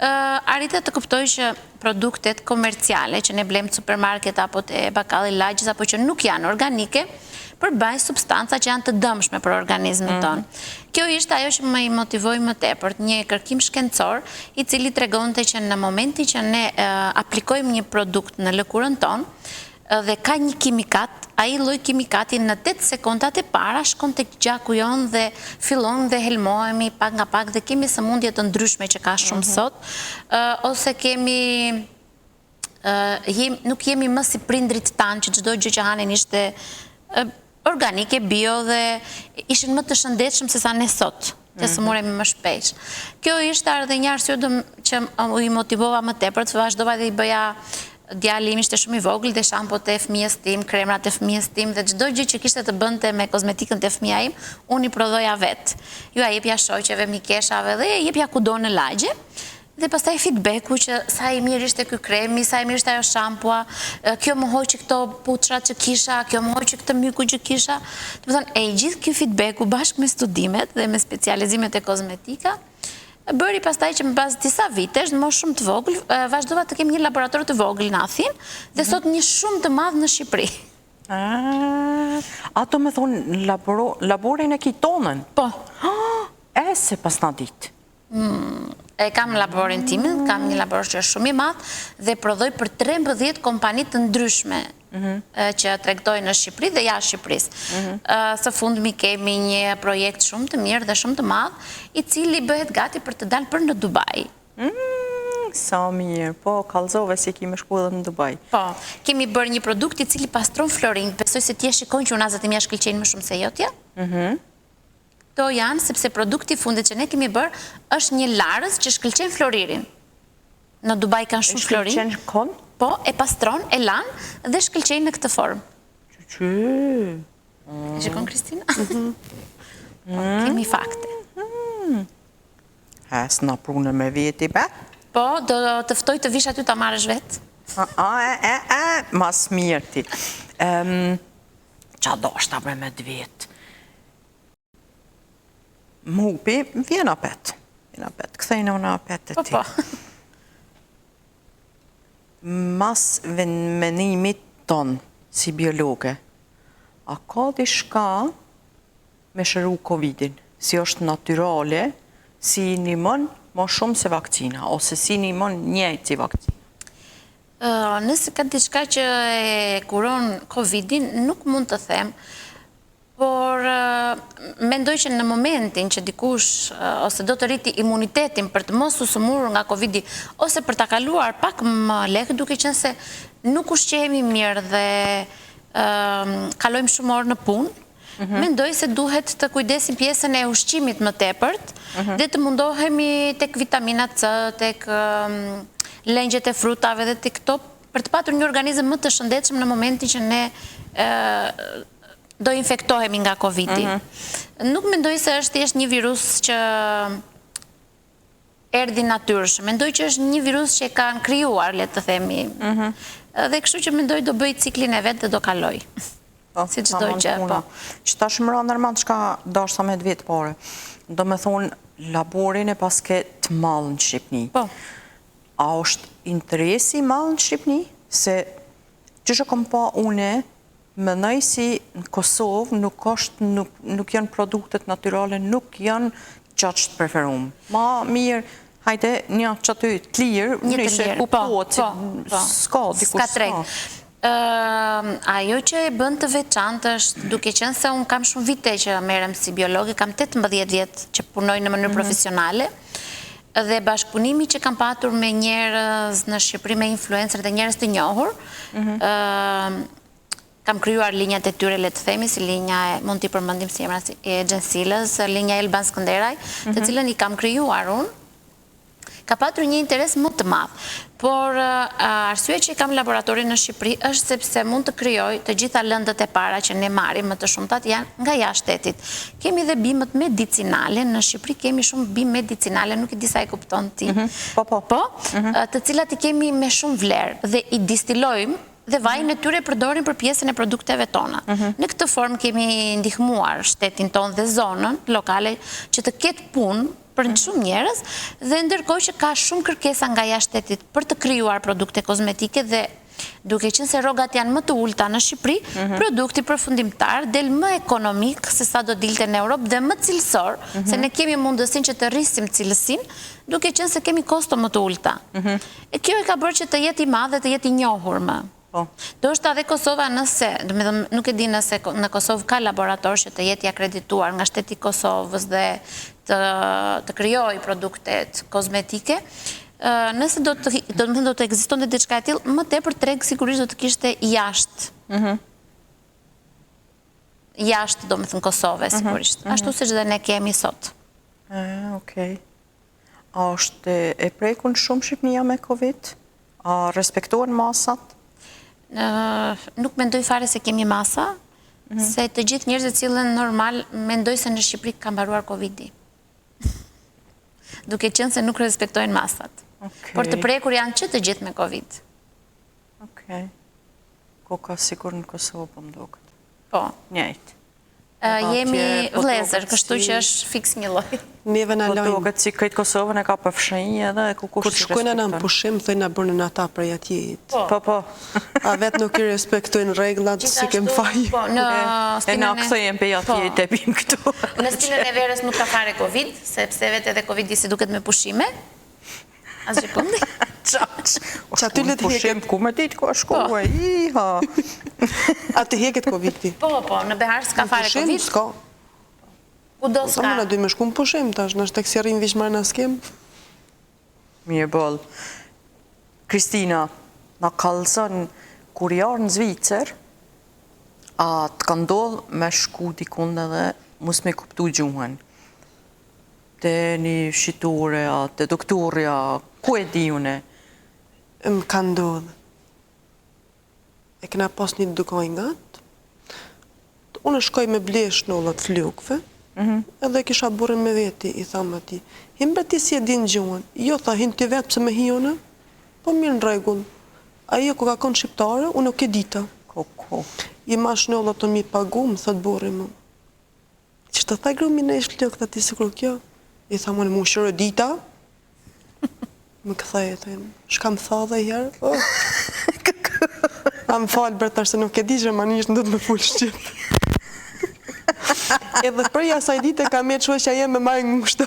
[SPEAKER 3] arrita të kuptoj që produktet komerciale që ne blem të supermarket apo të bakalli lagjës apo që nuk janë organike, përbajnë substanca që janë të dëmshme për organizmin tonë. Kjo ishte ajo që më i motivoi më tepër, një kërkim shkencor i cili tregonte që në momenti që ne aplikojmë një produkt në lëkurën tonë dhe ka një kimikat, ai lloj kimikati në 8 sekondat e para shkon tek gjaku jon dhe fillon dhe helmohemi pak nga pak dhe kemi sëmundje të ndryshme që ka shumë sot, ose nuk jemi më si prindrit tanë që çdo gjë që hanin ishte organike, bio dhe ishin më të shëndetshëm se sa ne sot, të sëmuremi më shpesh. Kjo ishte edhe një arsye që i motivova më tepër, të vazhdova dhe i bëja djali im ishte shumë i vogël dhe shampot e fëmijës tim, kremrat e fëmijës tim dhe çdo gjë që kishte të bënte me kozmetikën e fëmija im, unë i prodhoja vetë. Ju a jepja shoqeve, mikeshave dhe jepja kudo në lagje. Dhe pastaj feedbacku që sa i mirë ishte ky kremi, sa i mirë ishte ajo shampua, kjo më hoqi këto puçrat që kisha, kjo më hoqi këtë myku që kisha. Do të thonë, e gjithë ky feedbacku bashkë me studimet dhe me specializimet e kozmetika, bëri pastaj që mbas disa vitesh, në moshë shumë të vogël, vazhdova të kem një laborator të vogël në Athinë dhe sot një shumë të madh në Shqipëri.
[SPEAKER 1] Ato me thonë laborin e kitonën?
[SPEAKER 3] Po.
[SPEAKER 1] Se pas na ditë.
[SPEAKER 3] E kam laborin timin, kam një labor që është shumë i madh dhe prodhoj për 13 kompani të ndryshme që tregtojnë në Shqipëri dhe jashtë Shqipërisë. Së fundmi kemi një projekt shumë të mirë dhe shumë të madh, i cili bëhet gati për të dalë për në Dubai.
[SPEAKER 1] Sa mirë, po, kallëzove si kemi shku edhe në Dubai.
[SPEAKER 3] Po, kemi bërë një produkt i cili pastron florin, besoj se ti e shikon që unazat e mia shkëlqejnë më shumë se jotja. Këto janë sepse produkti fundit që ne kemi bërë është një larës që shkëlqen floririn. Në Dubai kanë shumë florin.
[SPEAKER 1] Shkëlqen kon?
[SPEAKER 3] Po, e pastron, e lan dhe shkëlqen në këtë formë. E shikon Kristina? Kemi fakte.
[SPEAKER 1] S'na prune me vjeti be?
[SPEAKER 3] Po, do të ftoj të vish aty ta marrësh vetë.
[SPEAKER 1] Mas mirë ti. Qa do shta bre me 2 vjetë? Mupi, vjen apet. Këthejnë unë apet e ti.
[SPEAKER 3] Po.
[SPEAKER 1] Mas menimit ton, si biologe, a ka dishka me shëru Covidin? Si është natyrale, si nimon ma shumë se vakcina, ose si nimon njëjtë si vakcina?
[SPEAKER 3] Nëse ka diçka që e kuron Covidin, nuk mund të them. por mendoj që në momentin që dikush ose do të rriti imunitetin për të mos u sëmurur nga Covidi ose për ta kaluar pak më lehtë, duke qenë se nuk ushqehemi mirë dhe kalojmë shumë orë në punë, mendoj se duhet të kujdesim pjesën e ushqimit më tepërt dhe të mundohemi tek vitaminat C, tek lengjet e frutave dhe tek këto për të patur një organizëm më të shëndetshëm në momentin që ne do infektohemi nga Covidi. Nuk mendoj se është thjesht një virus që erdhi natyrshëm. Mendoj që është një virus që e kanë krijuar, le të themi. Dhe kështu që mendoj do bëj ciklin e vet dhe do kaloj. Si çdo gjë, po.
[SPEAKER 1] Që tash më ra ndërmend çka dashsa me 2 vjet pore. Do me thonë, laborin e paske të mallë në Shqipni.
[SPEAKER 3] Po.
[SPEAKER 1] A është interesi mallë në Shqipni? Se që kom pa une, mendoj si në Kosovë nuk janë produktet natyrale, nuk janë qaq të preferum. Ma mirë, hajde një që të të lirë, nëse ku po, s'ka, diku s'ka.
[SPEAKER 3] Ajo që e bën të veçantë është, duke qenë se unë kam shumë vite që merrem si biologe, kam 18 vjet që punoj në mënyrë profesionale, dhe bashkëpunimi që kam patur me njerëz në Shqipëri, me influencer dhe njerëz të njohur, kam krijuar linjat e tyre, le të themi, si linja e, mund t'i përmendim si emra e Gjensilës, linja Elban Skënderaj, të cilën i kam krijuar unë, ka patur një interes më të madh. Por arsye që i kam laboratorin në Shqipëri është sepse mund të krijoj të gjitha lëndët e para që ne marrim më të shumtat janë nga jashtë shtetit. Kemi dhe bimët medicinale, në Shqipëri kemi shumë bimë medicinale, nuk i di sa e kupton ti. Po, të cilat i kemi me shumë vlerë dhe i distilojmë dhe vajin e tyre përdorin për pjesën e produkteve tona. Në këtë formë kemi ndihmuar shtetin ton dhe zonën lokale që të ketë punë për shumë njerëz, dhe ndërkohë që ka shumë kërkesa nga jashtë shtetit për të krijuar produkte kozmetike dhe duke qenë se rrogat janë më të ulta në Shqipëri, produkti përfundimtar del më ekonomik se sa do dilte në Europë dhe më cilësor, se ne kemi mundësinë që të rrisim cilësinë, duke qenë se kemi kosto më të ulta. E kjo e ka bërë që të jetë i madh dhe të jetë i njohur më. Do është edhe Kosova nëse, nuk e di nëse në Kosovë ka laborator që të jetë i akredituar nga shteti i Kosovës dhe të krijoj produktet kozmetike, nëse do të ekzistonte diçka e tillë, më tepër treg sigurisht do të kishte jashtë. Jashtë, do me thënë Kosove, sigurisht. Ashtu siç dhe ne kemi sot.
[SPEAKER 1] Okej. A është e prekun shumë Shqipënia me Covid? A respektohen masat?
[SPEAKER 3] Nuk mendoj fare se kemi masa, se të gjithë njerëzit cilën normal mendoj se në Shqipëri ka mbaruar Covidi. Duke qenë se nuk respektojnë masat. Por të prekur janë që të gjithë me Covid.
[SPEAKER 1] Okej. Ko ka sigur në Kosovë, po më duket.
[SPEAKER 3] Po.
[SPEAKER 1] Njëjtë.
[SPEAKER 3] Jemi vlezër, kështu që është fiks një lloj.
[SPEAKER 2] Neve na lojnë.
[SPEAKER 1] Po duket si këtë Kosovën e ka përfshinj edhe ku kush.
[SPEAKER 2] Kur shkojnë në pushim, thënë na bërnë ata prej atje.
[SPEAKER 1] Po.
[SPEAKER 2] A vetë nuk i respektojnë rregullat, si kem faj.
[SPEAKER 3] Po, në
[SPEAKER 1] stinën e kthejmë pe atje të bim këtu.
[SPEAKER 3] Në stinën e verës nuk ka fare Covid, sepse vetë edhe Covidi si duket me pushime. Asgjë sekondi.
[SPEAKER 2] Që aty le të heket.
[SPEAKER 1] Ku me ditë ku shkoj, iha.
[SPEAKER 2] Aty heket Covidi.
[SPEAKER 3] Po, në Behar s'ka fare Covid.
[SPEAKER 2] Pushim s'ka.
[SPEAKER 3] Kudo
[SPEAKER 2] Sa
[SPEAKER 3] s'ka.
[SPEAKER 2] më na dy me shku në pushim tash, në tek si rrim vishmar na skem.
[SPEAKER 1] Mirë boll. Kristina, na kallëzon kur jarë në Zvicër, a të ka ndodhur me shku dikun edhe mos me kuptu gjuhën. Te një shitore, te doktorja, ku e di une?
[SPEAKER 2] Më ka ndodhë. E këna pas një dukonjgat. Unë shkoj me blesh në ullat flukve, edhe kisha burën me veti, i thamë ati, himbre ti si e din gjuhën, jo tha hin ti vetë pëse me hione, po mirë në regull. Ajo ku ka konë shqiptare, unë nuk e dita. I mash në ullat të mi pagu, më thët burë më. Që të thaj grumi në ishtë lëk, të ti sikur kjo. I thamë unë mu shërë dita, më këthaj e thëmë, shka më tha dhe i herë, a më falë bërë se nuk e di që manisht në do të me full shqip. Edhe përja saj dite ka me që që jem me marë ngushta.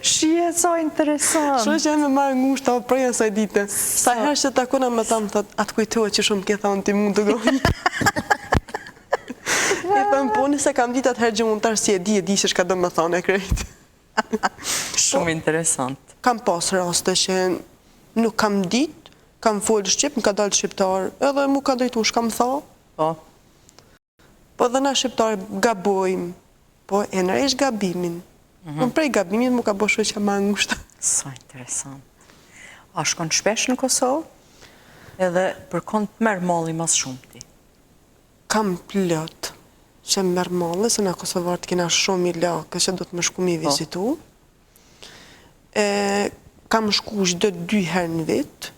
[SPEAKER 1] Shie, sa interesant.
[SPEAKER 2] Që jem me marë ngushta, o përja saj dite. Sa herë që takona me thamë, thët, atë kujtohet që shumë ke thamë ti mund të gojnë. E Po nëse kam ditë atëherë gjëmëntar si e di që shka do më thonë e krejt.
[SPEAKER 1] Shumë interesant.
[SPEAKER 2] Kam pas raste që nuk kam ditë, kam folë shqip, më ka dalë shqiptar, edhe mu ka drejtu shka më tha.
[SPEAKER 1] Po.
[SPEAKER 2] Po dhe na shqiptar gabojmë, po e nëresh gabimin. Më prej gabimin mu ka bo shoj që ma ngushta.
[SPEAKER 1] Sa interesant. A shkon shpesh në Kosovë? Edhe për kënd të merë malli mas shumë ti?
[SPEAKER 2] Kam plot që më merë malli, se na Kosovartë kena shumë i lakë, që do të më shku mi vizitu. Kam shku çdo 2 herë në vit,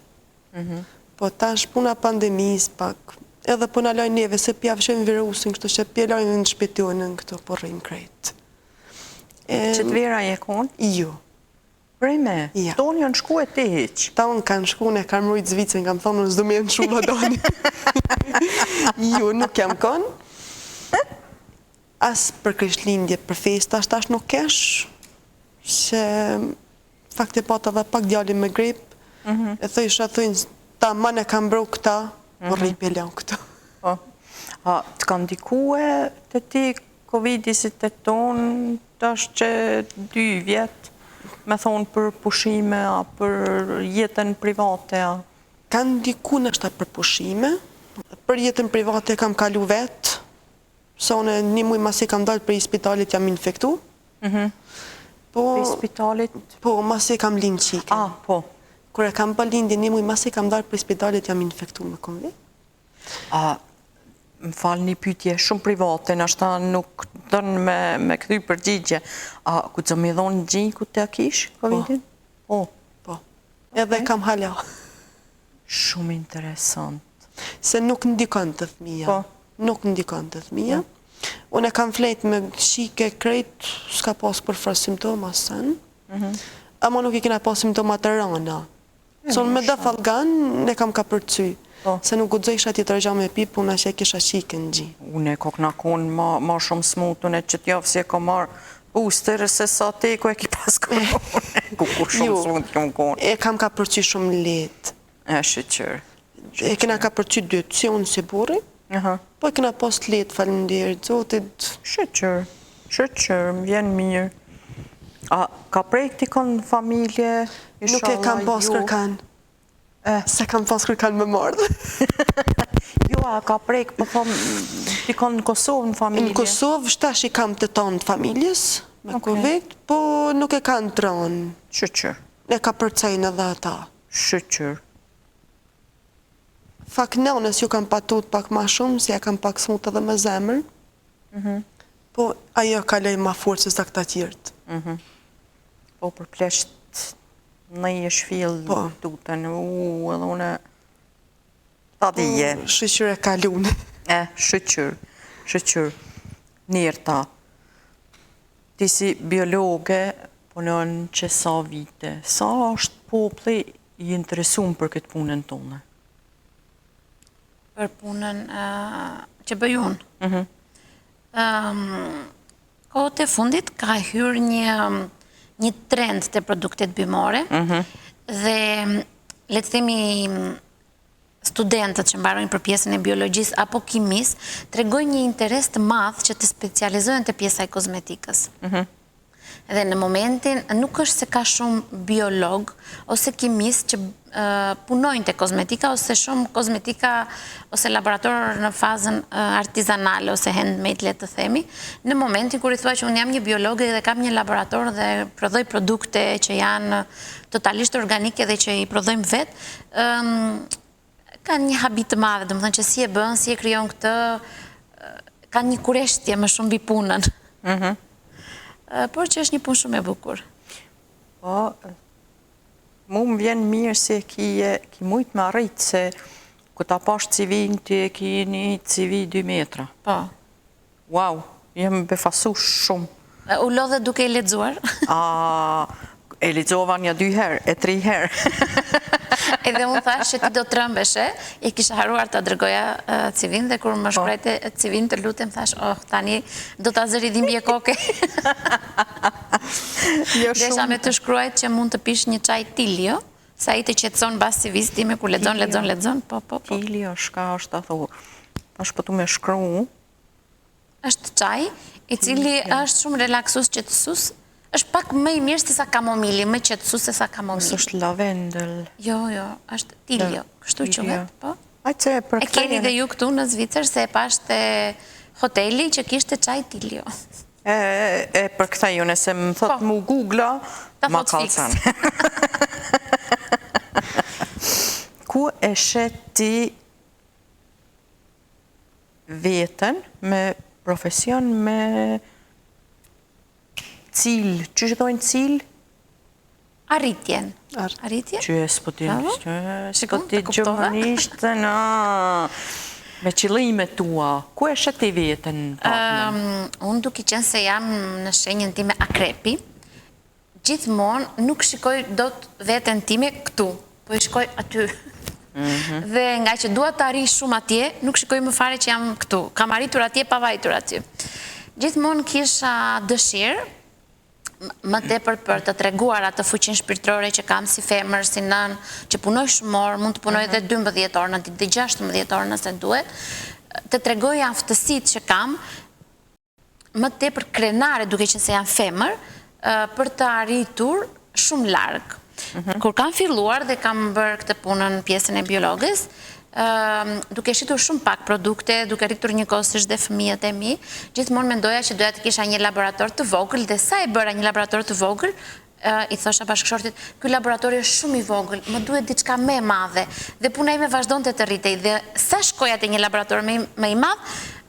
[SPEAKER 2] po tash puna pandemis pak, edhe po në lajnë neve, se pjavëshem virusin, kështu që pjelojnë në shpitionën këto, po rrim krejt.
[SPEAKER 1] Që të vera je konë?
[SPEAKER 2] Jo.
[SPEAKER 1] Prej me?
[SPEAKER 2] Ja.
[SPEAKER 1] Tonë janë shku e ti heq?
[SPEAKER 2] Ta unë kanë shku, ne kam rujtë Zvicën, kam thonë, nësë do me në shumë adoni. Jo, nuk jam konë. As për Krishtlindje, për festa, tash nuk kesh, që fakt e pata dhe pak djali me grip, e thëjnë, ta ma ne kam bro këta, po rrip e lan këta.
[SPEAKER 1] A të kanë dikue të ti Covid-i si të tonë, tash që 2 vjetë, me thonë për pushime, a për jetën private, a?
[SPEAKER 2] Kanë diku nështë për pushime, për jetën private kam kalu vetë, sa unë 1 muj masi kam dalë për i spitalit jam infektu.
[SPEAKER 1] Për i spitalit?
[SPEAKER 2] Po, masi kam linë qike.
[SPEAKER 1] A, po.
[SPEAKER 2] Kure kam për lindi 1 muj masi kam dalë për i spitalit jam infektu me konvi.
[SPEAKER 1] A, më falë një pytje shumë private, nështë ta nuk dënë me këthy përgjigje. A, ku të me dhonë gjinjë ku të akish, Covid-in? Po.
[SPEAKER 2] Po. Edhe kam hala.
[SPEAKER 1] Shumë interesant.
[SPEAKER 2] Se nuk ndikon të thmija.
[SPEAKER 1] Po.
[SPEAKER 2] Nuk ndikon të thmija. Unë e kam flet me shike krejt, s'ka pas për farë simptoma sen. Ama nuk i kena pas simptoma të rana. Son me da falgan, ne kam ka përcy. Se nuk gudzojsh ati të rëgja me pip, unë që e kisha shike në gji.
[SPEAKER 1] Unë e kokna konë ma shumë smut, unë e që t'javë si e ka marë booster, se sa te ku e ki pas koronë. Ku shumë smut këmë konë.
[SPEAKER 2] E kam ka përcy shumë letë.
[SPEAKER 1] E shqyqër.
[SPEAKER 2] E kena ka përcy 2, si unë si buri, po e kena pas të letë falenderit, zotit.
[SPEAKER 1] Shqyqër, më vjen mirë. A ka prej këti kanë familje?
[SPEAKER 2] Nuk e kam pas kërkan. Se kam pas kërkan me mardë.
[SPEAKER 1] Jo, a ka prej po thëmë, ti kanë në Kosovë në familje?
[SPEAKER 2] Në Kosovë, shtash i kam të tonë të familjes, me Covid, po nuk e kanë të ronë.
[SPEAKER 1] Shqyqër.
[SPEAKER 2] Ne ka përcajnë edhe ata.
[SPEAKER 1] Shqyqër.
[SPEAKER 2] Fak nënës ju kam patut pak ma shumë, si ja kam pak smut edhe me zemër, po ajo kaloj ma forë se sa këta tjertë.
[SPEAKER 1] Po për plesht në i e shfilë tutën, edhe une ta dije.
[SPEAKER 2] Shqyqyr e kalune.
[SPEAKER 1] Shqyqyr, njërë ta. Ti si biologe, punon që sa vite, sa është popli i interesum për këtë punën tonë?
[SPEAKER 3] Për punën që bëj unë. Kohët e fundit ka hyrë një trend të produktet bimore dhe le të themi studentët që mbarojnë për pjesën e biologjisë apo kimisë tregojnë një interes të madh që të specializohen te pjesa e kozmetikës. Dhe në momentin nuk është se ka shumë biolog ose kimist që punojnë te kozmetika ose shumë kozmetika ose laborator në fazën artizanale ose handmade, le të themi, në momentin kur i thua që unë jam një biologe dhe kam një laborator dhe prodhoj produkte që janë totalisht organike dhe që i prodhojmë vetë, kanë një habit të madhe, do të thënë që si e bën, si e krijon këtë, kanë një kureshtje më shumë mbi punën. Por që është një punë shumë e bukur.
[SPEAKER 1] Po, mu më vjen mirë se ki mujtë me arritë, se ku ta pash CV-n ti e ki një CV 2 metra.
[SPEAKER 3] Po.
[SPEAKER 1] Wow, jem befasu shumë.
[SPEAKER 3] U lodhe duke i lexuar?
[SPEAKER 1] E lexova një 2 herë, e 3 herë.
[SPEAKER 3] Edhe unë thash që ti do të rëmbeshe, i kisha haruar të dërgoja CV-n dhe kur më shkrete CV-n të lutem, thash, tani do të azëridim bje koke. Desha me të shkruajt që mund të pish një qaj Tilio, sa i të qetson bas CV-s time, kur lexon, po.
[SPEAKER 1] Tilio, shka është të thu, pash pëtu me shkru,
[SPEAKER 3] është çaj, i cili është shumë relaksus, qetësus, është pak më i mirë se sa kamomili, më qetësus se sa kamomili.
[SPEAKER 1] Është lavendel.
[SPEAKER 3] Jo, është tilio, kështu quhet, po. E keni dhe ju këtu në Zvicër, se e pash të hoteli që kishte çaj tilio.
[SPEAKER 1] E për këta ju, nëse më thot mu googla, ma kalësan. Ku e shet ti vetën me profesion, me cilë, që shëtojnë cilë?
[SPEAKER 3] Arritjen. Arritjen?
[SPEAKER 1] Që s'po ti gjëmanisht, me qëllime tua, ku e shet ti vetën?
[SPEAKER 3] Unë duke qenë se jam në shenjën time akrepi, gjithmonë nuk shikoj do të veten time këtu, po i shikoj aty. Dhe nga që dua të arri shumë atje, nuk shikoj më fare që jam këtu. Kam arritur atje, pa vajtur atje. Gjithmonë kisha dëshirë, më tepër për të treguar atë fuqinë shpirtërore që kam si femër, si nën, që punoj shumë orë, mund të punoj edhe 12 orë në ditë, dhe 16 orë nëse duhet, të tregoj aftësitë që kam, më tepër krenare duke qenë se jam femër, për të arritur shumë larg. Kur kam filluar dhe kam bërë këtë punën pjesën e biologës, duke shitur shumë pak produkte, duke rritur njëkohësisht dhe fëmijët e mi, gjithmonë mendoja që doja të kisha një laborator të vogël, dhe sa e bëra një laborator të vogël, i thosha bashkëshortit, ky laboratori është shumë i vogël, më duhet diçka më e madhe, dhe puna ime vazhdonte të rritej, dhe sa shkoja te një laborator më i madh,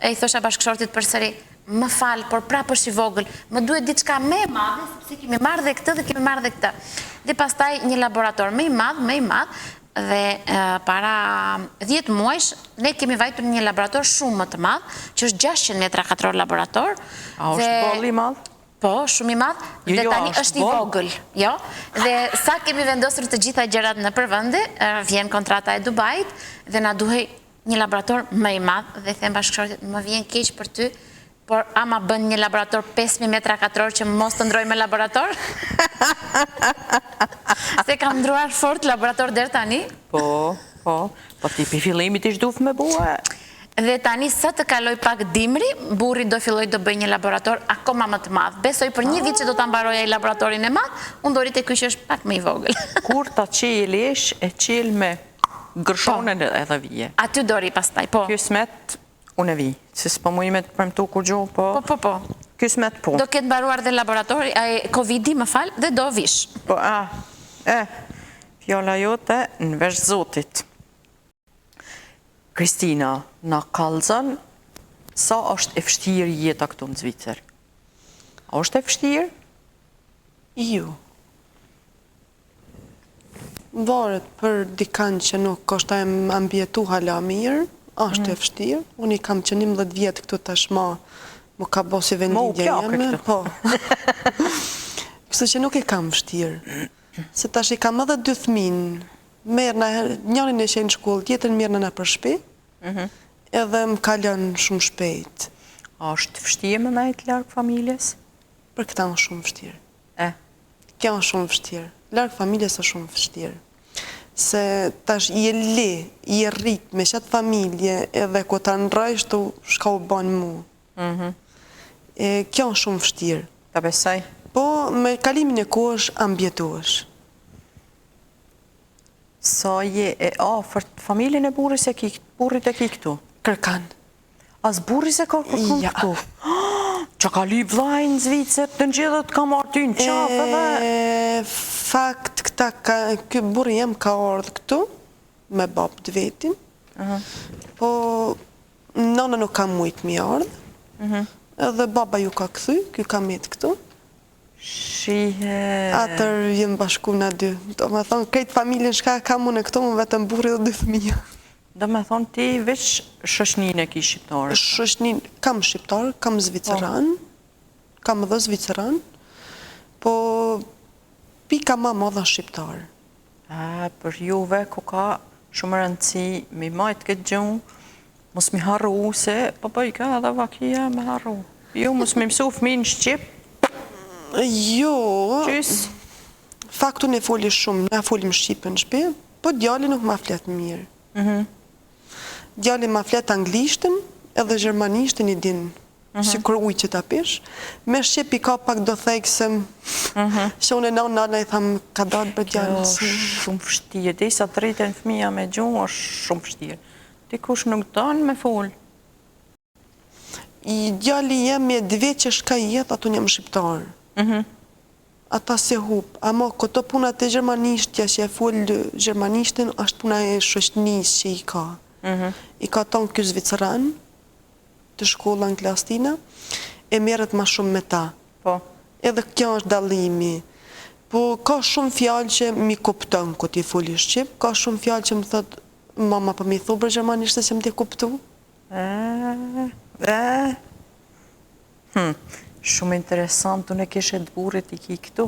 [SPEAKER 3] i thosha bashkëshortit përsëri, më falë, por prapë është i vogël, më duhet diçka më e madhe, sepse kemi marrë dhe këtë dhe kemi marrë dhe këtë. Dhe pastaj një laborator më i madh, dhe para 10 muajsh, ne kemi vajtur një laborator shumë më të madh, që është 600 metra katror laborator.
[SPEAKER 1] A është bolli i madh?
[SPEAKER 3] Po, shumë i madh, dhe tani është i vogël. Jo, dhe sa kemi vendosur të gjitha gjërat në përvende, vjen kontrata e Dubait, dhe na duhej një laborator më i madh, dhe them bashkëshortit, më vjen keq për ty, por ama bën një laborator 5.000 metra katror që mos të ndroj me laborator? Se kam ndruar fort laborator der tani?
[SPEAKER 1] Po ti pi fillimit ish duf me bua.
[SPEAKER 3] Dhe tani sa të kaloj pak dimri, burri do filloj të bëj një laborator akoma më të madh. Besoj për një vit që do ta mbaroja i laboratorin e madh, unë do rritë ky që është pak më i vogël.
[SPEAKER 1] Kur ta qelesh, e qel me gërshonen edhe vije.
[SPEAKER 3] Aty do ri pastaj, po.
[SPEAKER 1] Ky smet unë e vi, se s'po mu ime të premtu kur gjo, po. Ky smet po.
[SPEAKER 3] Do ketë mbaruar dhe laboratori, Covid-i më falë, dhe do vish.
[SPEAKER 1] Po, fjolla jote në vesh zotit. Kristina, na kalzën, sa është e vështirë jeta këtu në Zvicër? A është e vështirë?
[SPEAKER 2] Jo. Varet për dikan që nuk është e ambjetu hala mirë, është e vështirë. Unë i kam që 11 vjetë këtu tashma, më ka bo si vendinja jeme. Po. Kështu që nuk i kam vështirë. Se tash i kam edhe 2 fëmijë. Njërin e shenë shkollë, tjetër mirë në për shpi, edhe më kalon shumë shpejt.
[SPEAKER 1] A është vështirë me najtë largë familjes?
[SPEAKER 2] Për këta më shumë vështirë. Kjo është shumë vështirë. Largë familjes është shumë vështirë. Se tash i e le, i e rrit me qatë familje edhe ku të nërajsh të shka u banë mu. Kjo është shumë vështirë.
[SPEAKER 1] Ta besaj?
[SPEAKER 2] Po, me kalimin e kosh, ambjetuash.
[SPEAKER 1] Sa je e afërt familjen e burrit e ki këtu?
[SPEAKER 2] Kërkan.
[SPEAKER 1] As burri se ka kërkun këtu? Që ka li vlajnë Zvicër, të ngjidhët ka marrë ty në qafë dhe?
[SPEAKER 2] Fakt, ky burri jem ka ardhë këtu, me babë të vetin, po nana nuk ka mujtë mi ardhë, edhe baba ju ka këthy, kjo ka metë këtu.
[SPEAKER 1] Shihe...
[SPEAKER 2] Atër jem bashku në dy. Do me thonë, krejtë familjen shka ka mu në këtu, më vetëm burri dhe 2 fëmijë.
[SPEAKER 1] Do me thonë, ti veç shëshnin e ki shqiptarë?
[SPEAKER 2] Shëshnin, kam shqiptarë, kam zviceran, kam edhe zviceran, po pika ma më dhe shqiptarë.
[SPEAKER 1] Për juve, ku ka shumë rëndësi, mi majtë këtë gjumë, mos mi harru se, po i ka edhe vakia me harru. Ju mos mi mësu fëmin Shqip?
[SPEAKER 2] Jo,
[SPEAKER 1] Qys?
[SPEAKER 2] faktu ne foli shumë, ne folim Shqipë në shpe, po djali nuk ma fletë mirë. Djali ma fletë anglishtën edhe gjermanishten i din si kur ujë që ta pish, me shqip I ka pak do thekë se që unë e nana I thamë ka dalë për djallë.
[SPEAKER 1] Shumë vështirë, dhe sa të rritën fëmija me gjuhë, është shumë vështirë. Dikush nuk donë me folë.
[SPEAKER 2] I djalli jem me 2 vjeç që shka jetë, ato njëm shqiptarë. Ata se hup, ama këto punat e gjermanishtja që e folë gjermanishtin, është puna e shoqënis që I ka. I ka tonë kjo Zviceran, të shkolla në Klastina, e merret ma shumë me ta.
[SPEAKER 1] Po.
[SPEAKER 2] Edhe kjo është dallimi. Po ka shumë fjalë që mi kupton kur ti foli shqip, ka shumë fjalë që më thot mama po mi thu për gjermanisht se më ti kuptu.
[SPEAKER 1] Shumë interesant, unë e kishe të burit I ki këtu.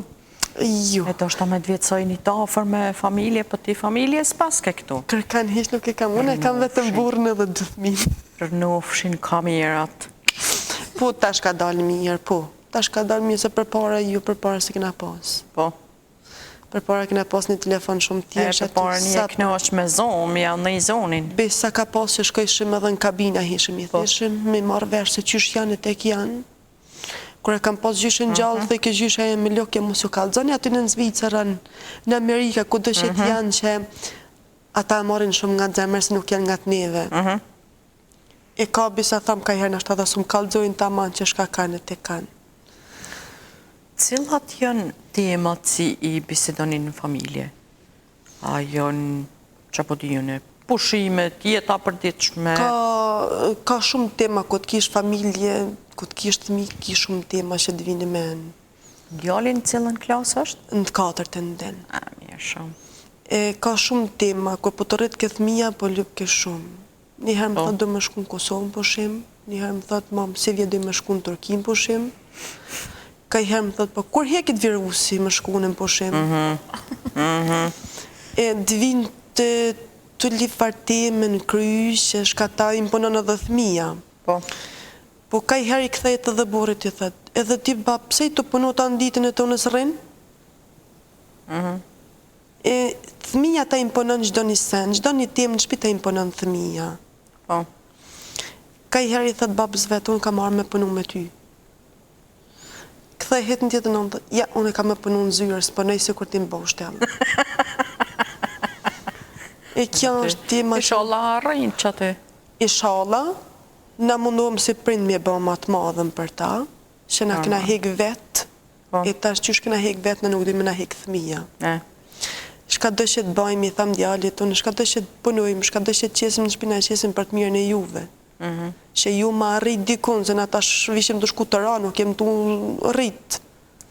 [SPEAKER 2] Jo.
[SPEAKER 1] E do shta me të vjetësoj një tafër me familje, po ti familje s'pas ke këtu.
[SPEAKER 2] Kërkan hiç nuk e kam, unë e kam vetëm burrën edhe 2 fëmijë.
[SPEAKER 1] Rënofshin kamerat.
[SPEAKER 2] Po, tash ka dalë mirë, po. Tash ka dalë mirë se përpara përpara se kena pas.
[SPEAKER 1] Po.
[SPEAKER 2] Përpara kena pas një telefon shumë thjesht.
[SPEAKER 1] Përpara një e knoq me zonë, ja në I zonin.
[SPEAKER 2] Besa ka pas që shkojshim edhe në kabina hishim I theshim, me marrë vesh se qysh janë e tek janë. Kur e kam pas gjyshin gjallë, dhe ke gjysha e me lokje mos u kalzoni, aty në Zvicërën, në Amerika, ku dëshet janë që ata marrin shumë nga zemër se nuk janë nga të neve. E ka bisa thamë ka herë nështë edhe su më kalzojnë ta manë që shka kanë e te kanë.
[SPEAKER 1] Cilat janë temat si I bisedonin në familje? A janë, që po dijune, pushimet, jeta përditshme?
[SPEAKER 2] Ka shumë tema, ku të kish familje, ku të kish të mikë, ki shumë tema që të vinë me në.
[SPEAKER 1] Djalin cilën klasë është?
[SPEAKER 2] Në të 4 në den.
[SPEAKER 1] A, mirë shumë.
[SPEAKER 2] Ka shumë tema, ku po të rritë këtë mija, po lypë ke shumë. Njëherë më thotë do me shku në Kosovë në pushim, njëherë më thotë mamë se vje do me shku në Turki në pushim, ka i herë më thotë po kur hekit virusi me shku në pushim. Të vinë të lifar teme në kryq, që shka ta imponon edhe thmija. Po ka i herë I kthejt edhe burit I thëtë, edhe ti ba pse I të punu ta në ditën e tonës rinë? Thmija ta imponon gjdo një sen, gjdo një temë në shpi ta imponon thmija. Ka I herë I thëtë babës vetë, unë ka marrë me punu me ty. Këthej hetë në tjetë në thëtë, ja, unë e ka me punu në zyrë, së përnej se kur ti më bëu shtelë. E kja është tema...
[SPEAKER 1] Ishala arrejnë që aty?
[SPEAKER 2] Ishala, na mundohem si prind me bëma matë madhën për ta, që na këna hek vetë, e tash qysh këna hek vetë, në nuk dhe me na hek thmija. Shka dëshet bëjmë, I thamë djallit, unë shka dëshet punojmë, shka dëshet qesim në shpina qesim për të mirën e juve. Që ju ma rrit dikun, se na tash vishim të shku të ra, nuk jem të rrit.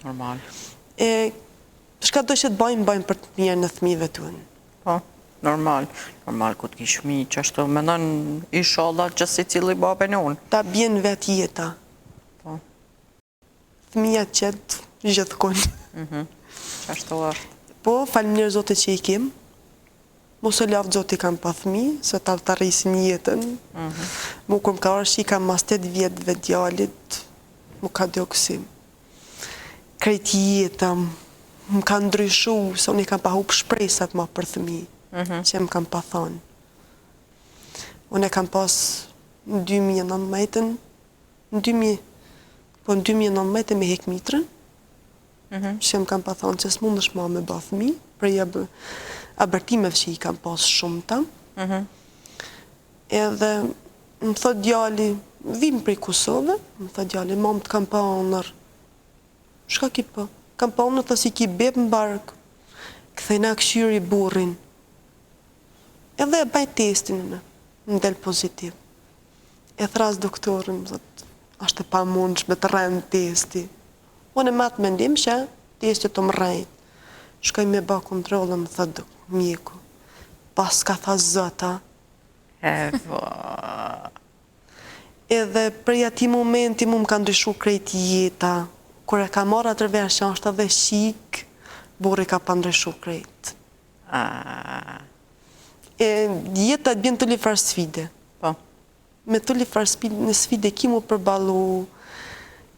[SPEAKER 1] Normal.
[SPEAKER 2] Shka dëshet bëjmë për të mirën e thmive të unë.
[SPEAKER 1] Po, normal. Normal, ku të kishë mi, që ashtu me nën ishala që si cili babe në unë.
[SPEAKER 2] Ta bjen vetë jeta.
[SPEAKER 1] Po.
[SPEAKER 2] Thmija qëtë gjithë konë.
[SPEAKER 1] Që ashtu është.
[SPEAKER 2] Po, falimnirë Zotit që I kim, mos e lavë Zotit kam pa thmi, se ta të rrisin jetën. Mu këm ka arshi, kam mas 8 vjetëve djallit, mu ka dioksim. Krejt jetëm, më ka ndryshu, se unë I kam pa hup shpresat ma për thmi, që më kam pa thonë. Unë e kam pas në 2019, në 2019 me hek mitrën, që më kam pa thonë që s'mund është ma me ba thmi, prej abertimeve që I kam pas shumë ta. Edhe më thot djali, vim prej Kosove, më thot djali, mamë të kam pa onër. Shka ki pa? Kam pa onër të si ki beb në bark, këthejna këshyri burin. Edhe e baj testin në del pozitiv. E thras doktorin, më thot, ashtë pa mundsh me të rejnë testi. Unë e matë mendim që testi të më rejnë. Shkoj me ba kontrolën, më thot mjeku. Pas ka tha zëta. Edhe prej ati momenti mu më ka ndryshu krejt jeta. Kër e ka marrë atërvesh që është edhe shik, burri ka pa ndryshu krejt. Jeta të bjen të li farë sfide. Me të li farë sfide ki mu përbalu,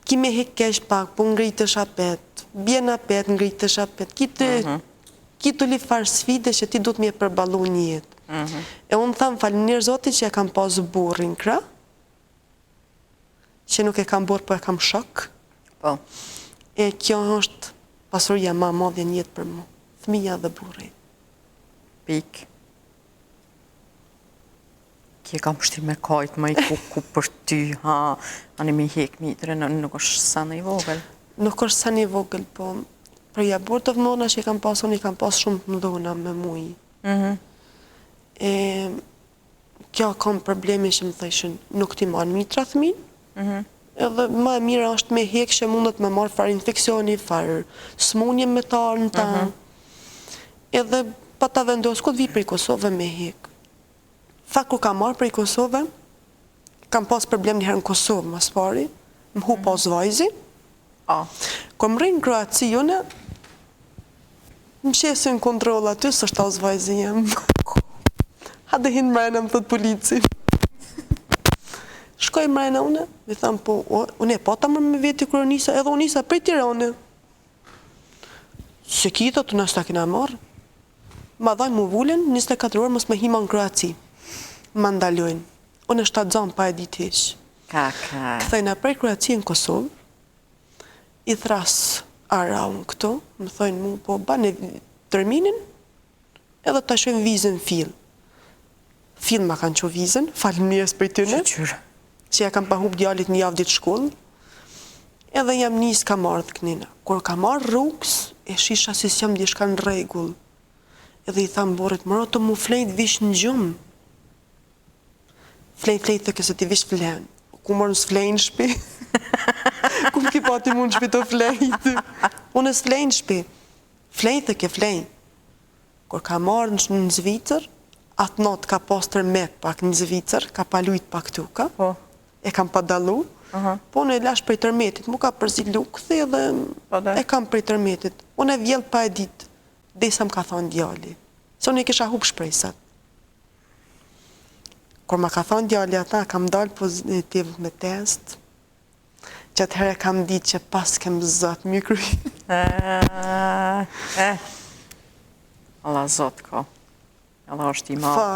[SPEAKER 2] ki me hekesh pak, po ngritësh apet, bjen apet, ngritësh apet, ki të li farë sfide që ti du të mi e përbalu një jetë. E unë thamë falimnirë Zotit që e kam pasë burrin kra, që nuk e kam bërë, po e kam shok.
[SPEAKER 1] Po.
[SPEAKER 2] E kjo është pasuria ma madhe në jetë për mu. Fëmija dhe burri.
[SPEAKER 1] Pik. Kje kam shti me kajt, ma i ku për ty, anë mi hek mitre, nuk është sa në i vogël.
[SPEAKER 2] Nuk është sa një vogël, po për jabur të vëmona që i kam pasun, i kam pas shumë të mdhona me mui. E kjo kam probleme që më thëshën, nuk ti marë mitra thmin, edhe ma e mira është me hek që mundet me marë farë infekcioni, farë smunje me tarë në ta. Edhe pa ta vendosë, këtë vi për i Kosovë me hek. Tha kur kam marë për i Kosovë, kam pas problem njëherë në Kosovë, mas pari, më hu pas vajzi. Kër më rinë në Kroaci, jone, më shesin kontrol aty, së është as vajzi jem. Ha dhe hinë mrejna, më thëtë polici. Shkoj mrejna une, mi thamë, po, une e pata më me veti kërë nisa, edhe unë nisa prej Tirane. Se kita të nështë ta kina marë. Ma dhaj mu vullen, 24 orë mos me hima në Kroaci. Ma ndalojnë. Unë është ta dzamë pa e ditë hesh. Këthejna prej Kroaci në Kosovë, i thras ara unë këto, më thojnë mu, po bane terminin, edhe ta shojnë vizën fill. Fill ma kanë që vizën, falem njës për tëne, që ja kam pa hub djallit një javë ditë shkollë, edhe jam njës ka marrë të kënina. Kur ka marrë rrugës, e shisha si s'jam dishka në regull, edhe i thamë borit, mëro të mu flejt vish në gjumë. Flejt të këse ti vish flenë. Ku mërë nësë flejnë shpi? Ku më ki pati mund shpi të flejtë? Unë nësë flejnë shpi. Flejtë të ke flejnë. Kur ka marrë në Zvicër, atë notë ka pas tërmet pak në Zvicër, ka palujt pak tuka, e kam pa dalu, po unë e lash prej tërmetit, mu ka përzi lukëthi edhe e kam prej tërmetit. Unë e vjellë pa e ditë, desa më ka thonë djali. Se unë e kisha hup shprejsat. Kur ma ka thonë djali ata, kam dalë pozitiv me test, që atëherë kam ditë që pas kem zot mikri.
[SPEAKER 1] Allah zot ka. Allah është i madhë.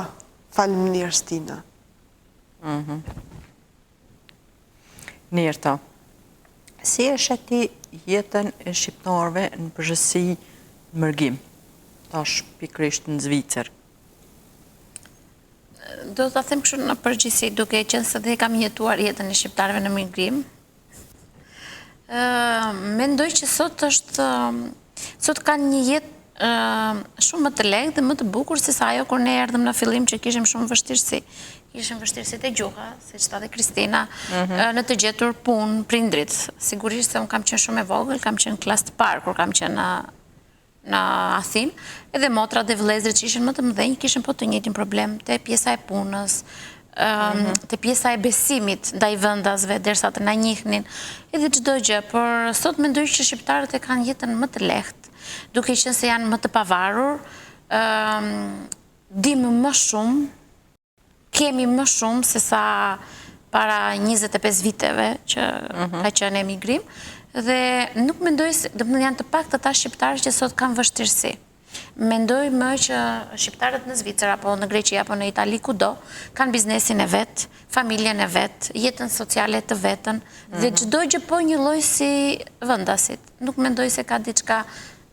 [SPEAKER 2] Falem njërë Stina.
[SPEAKER 1] Njerëta, si e sheti jetën e shqiptarve në përgjësi mërgim, tash pikrisht në Zvicër?
[SPEAKER 3] Do të them kështu në përgjithësi, duke qenë se dhe kam jetuar jetën e shqiptarëve në migrim. Mendoj që sot kanë një jetë shumë më të lehtë dhe më të bukur se sa ajo kur ne erdhëm në fillim që kishim shumë vështirësi. Kishim vështirësitë e gjuha, siç tha dhe Kristina, në të gjetur punë prindrit. Sigurisht se unë kam qenë shumë e vogël, kam qenë klasë të parë kur kam qenë në Athinë, edhe motrat dhe vëllezërit që ishin më të mëdhenj kishin po të njëjtin problem te pjesa e punës, te pjesa e besimit ndaj vendasve derisa të na njihnin, edhe çdo gjë, por sot mendoj që shqiptarët e kanë jetën më të lehtë, duke qenë se janë më të pavarur, dimë më shumë, kemi më shumë se sa para 25 viteve që ka qenë emigrim, dhe nuk mendoj se, do të janë të paktë ata shqiptarë që sot kanë vështirësi. Mendoj më që shqiptarët në Zvicër, apo në Greqi, apo në Itali, kudo, kanë biznesin e vetë, familjen e vetë, jetën sociale të vetën, dhe çdo gjë po një lloj si vendasit. Nuk mendoj se ka diçka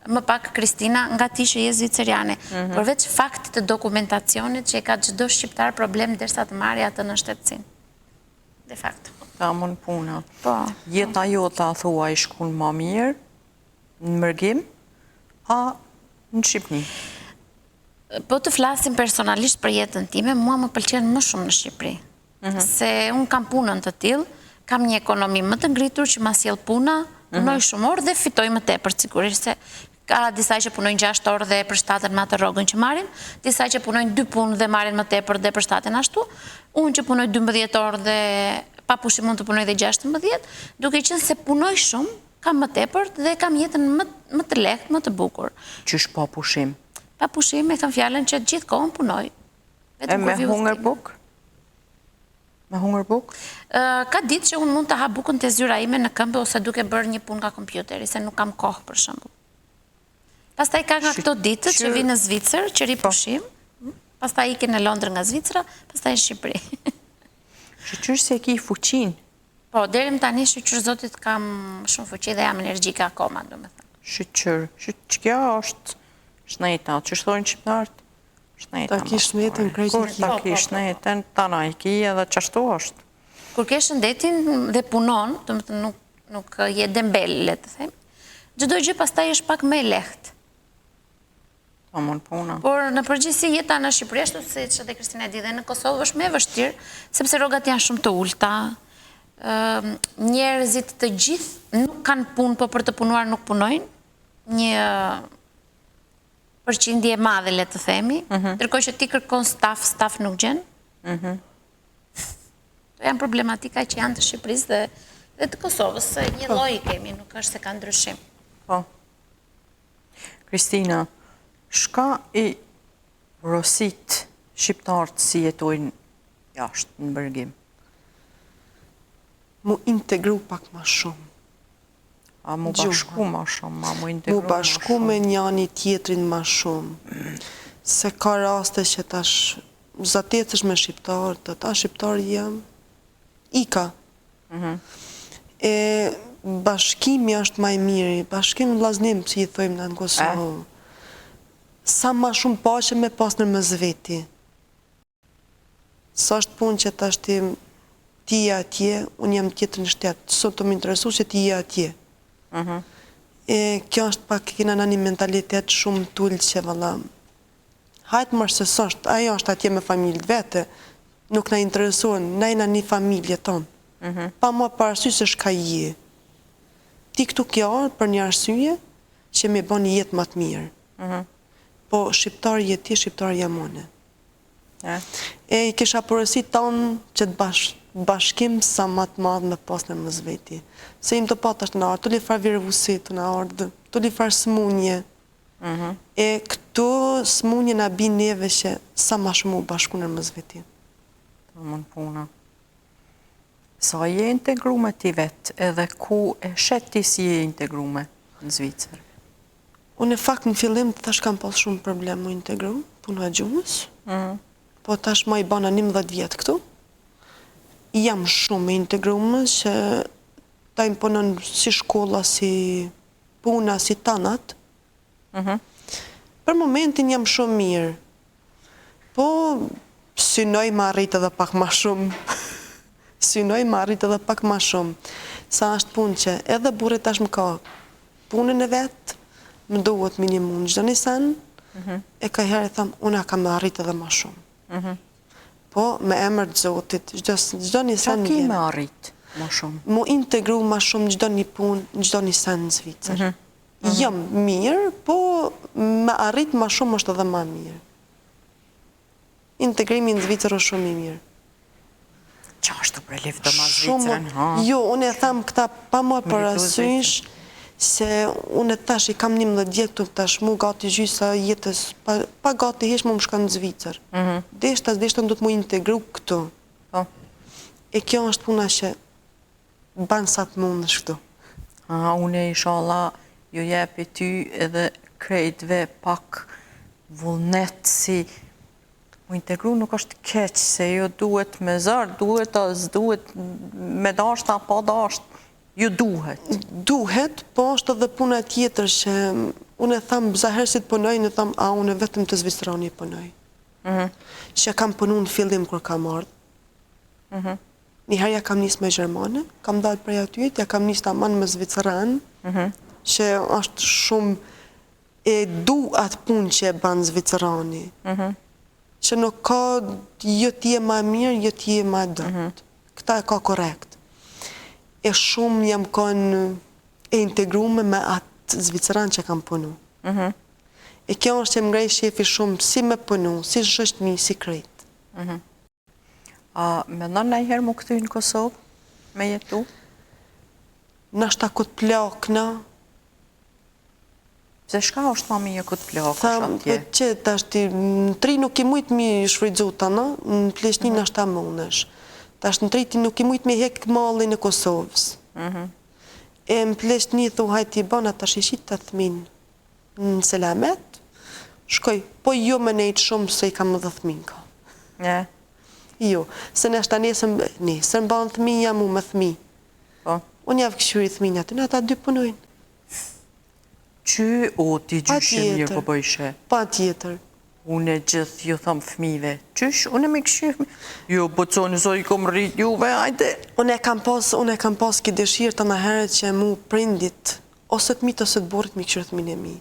[SPEAKER 3] më pak Kristina nga ti që je zviceriane, përveç faktit të dokumentacionit që e ka çdo shqiptar problem derisa të marrë atë në shtetësinë. De facto.
[SPEAKER 1] Ta mën puna. Jeta jota, thua, i shkun ma mirë, në mërgim, a në Shqipëni?
[SPEAKER 3] Po të flasim personalisht për jetën time, mua më pëlqen më shumë në Shqipëri. Se unë kam punën të tillë, kam një ekonomi më të ngritur që ma sjell puna, punoj shumë orë dhe fitoj më tepër, sigurisht se ka disa që punojnë 6 orë dhe përshtaten me atë rrogën që marrin, disa që punojnë 2 punë dhe marrin më tepër dhe përshtaten ashtu, unë që punoj 12 orë dhe pa pushim mund të punoj dhe 16, duke qenë se punoj shumë, kam më tepër dhe kam jetën më të lehtë, më të bukur.
[SPEAKER 1] Qysh pa pushim?
[SPEAKER 3] Pa pushim, me thënë fjallën që gjithë kohën punoj.
[SPEAKER 1] E me hunger buk? Me hunger buk?
[SPEAKER 3] Ka ditë që unë mund të ha bukën të zyra ime në këmbë ose duke bërë një punë nga kompjuteri, se nuk kam kohë për shembull. Pastaj ka nga këto ditët që vi në Zvicër, që ri pushim, pastaj ike në Londër nga Zvicra, pastaj në Shqipëri.
[SPEAKER 1] Që qysh se ki fuqin
[SPEAKER 3] Po, deri më tani shqyqër zotit kam shumë fuqi dhe jam energjike akoma, do me thënë.
[SPEAKER 1] Shqyqër, që kjo është shneta, që shtojnë qiptartë, shneta.
[SPEAKER 2] Ta kish shnetën krejt
[SPEAKER 1] Kur ta kish shnetën, tana i ki edhe qashtu është.
[SPEAKER 3] Kur ke shëndetin dhe punon, do me thënë nuk je dembel, le të them, çdo gjë pastaj është pak më e lehtë.
[SPEAKER 1] Ta mund puna.
[SPEAKER 3] Por në përgjithësi jeta në Shqipëri ashtu siç edhe Kristina di dhe në Kosovë është më e vështirë, sepse rrogat janë shumë të ulta. Njerëzit të gjithë nuk kanë punë, po për të punuar nuk punojnë. Një përqindje e madhe, le të themi, ndërkohë që ti kërkon staf nuk gjen. To janë problematika që janë të Shqipërisë dhe të Kosovës, një lloj kemi, nuk është se ka ndryshim.
[SPEAKER 1] Po. Kristina, shka i rosit shqiptarët si jetojnë jashtë në Bergim?
[SPEAKER 2] Mu integru pak ma shumë.
[SPEAKER 1] A mu bashku ma shumë, a mu integru
[SPEAKER 2] Mu bashku me njani tjetrin ma shumë. Se ka raste që tash zatecësh me shqiptarë, të ta shqiptarë jam, ika. E bashkimi është maj miri, bashkim vllaznim, si i thojmë në Kosovë. Sa ma shumë paqe me pas në mëzveti. Sa është punë që tash ti je atje, unë jam tjetër në shtetë, sot të më interesu që ti je atje. Kjo është pak kena në një mentalitet shumë tullë që valla, hajtë mërë se sështë, ajo është atje me familjët vete, nuk në interesuën, na jena një familje tonë. Pa ma për arsye se shka je. Ti këtu kjo arë për një arsye që me bën një jetë më të mirë. Po shqiptar je ti, shqiptar jam une. E i kisha përësit tonë që të bashkim sa më të madhë me pas në mëzveti. Se im të patë është në arë, të li farë virëvusit në arë, të li farë smunje. E këtu smunje në bin neve që sa ma shumë u bashku në mëzveti.
[SPEAKER 1] Të mund puna. Sa je integrume ti vetë, edhe ku e sheti si je integrume në Zvicër?
[SPEAKER 2] Unë e fakt në fillim të tash kam pas shumë problem mu integru, puna gjumës, po tash ma i bana 11 vjetë këtu. Jam shumë integrume që ta imponën si shkolla, si puna, si tanat. Për momentin jam shumë mirë, po synoj ma arrit edhe pak ma shumë. Synoj ma arrit edhe pak ma shumë. Sa është punë që edhe burrit tash më ka punën e vetë, më duhet minimum çdo një sen, e ka herë e thamë, unë ka më arrit edhe ma shumë. Po, me emër të Zotit, çdo një sen
[SPEAKER 1] Qa ki me arrit ma shumë?
[SPEAKER 2] Mu integru ma shumë çdo një punë, çdo një sen në Zvicër. Jam mirë, po me arrit ma shumë është edhe ma mirë. Integrimi në Zvicër është shumë i mirë.
[SPEAKER 1] Qa është të prelif të ma Zvicërën?
[SPEAKER 2] Jo, unë e thamë këta pa më parasysh, se unë tash i kam 11 vjet këtu tash mu gati gjysa jetës, pa gati hesh mu më shka në Zvicër. Deshta do të mu integru këtu. E kjo është puna që banë sa të mund është këtu.
[SPEAKER 1] Une inshallah ju jepi ty edhe krejtve pak vullnet si mu integru nuk është keq, se ju duhet me zërë, duhet me dashta, pa dasht, ju duhet.
[SPEAKER 2] Duhet, po është edhe puna tjetër që unë e thamë, zaherë si të punoj, në thamë, unë vetëm të Zvicrani punoj. Që kam punu në fillim kër kam ardhë. Njëherë ja kam njësë me Gjermane, kam dalë prej atyet, ja kam njësë të amanë me Zvicran, që është shumë e du atë punë që e banë Zvicrani. Që nuk ka, jo t'je ma mirë, jo t'je ma dërt. Këta e ka korekt. E shumë jam konë e integrume me atë Zvicran që kam punu. E kjo është që më ngrej shefi shumë si me punu, si shështëmi, si krejt.
[SPEAKER 1] Me ndonë najherë mu këthy në Kosovë, me jetu?
[SPEAKER 2] Nashta këtë plakna.
[SPEAKER 1] Se shka është ma mije këtë plakë është
[SPEAKER 2] Thamë,
[SPEAKER 1] atje?
[SPEAKER 2] që të ashti, në tri nuk i mujtë mi shfridzu të në Pleshni nashta mënesh. Ta është në treti nuk i mujtë me hek mallin e Kosovës. E në Pleshni thu hajti i bana ta shishit të thmin në Selamet, shkoj, po jo me nejtë shumë se i kam më dhe thmin ka. Jo, se në ashta nesër në banë thmi jam u me thmi.
[SPEAKER 1] Po.
[SPEAKER 2] Unë javë këshyri thminja të në ata 2 punojnë.
[SPEAKER 1] Që o ti gjyshe mirë po bëjshe?
[SPEAKER 2] Pa tjetër.
[SPEAKER 1] Unë e gjithë ju thëmë fëmive, qysh, unë e me këshyri fëmive? Jo, bëconi, so i kom rrit juve, ajde.
[SPEAKER 2] Unë e kam pas ki dëshirë të heret që mu prindit, ose të mitë ose të burit mi këshyri thmin e mi.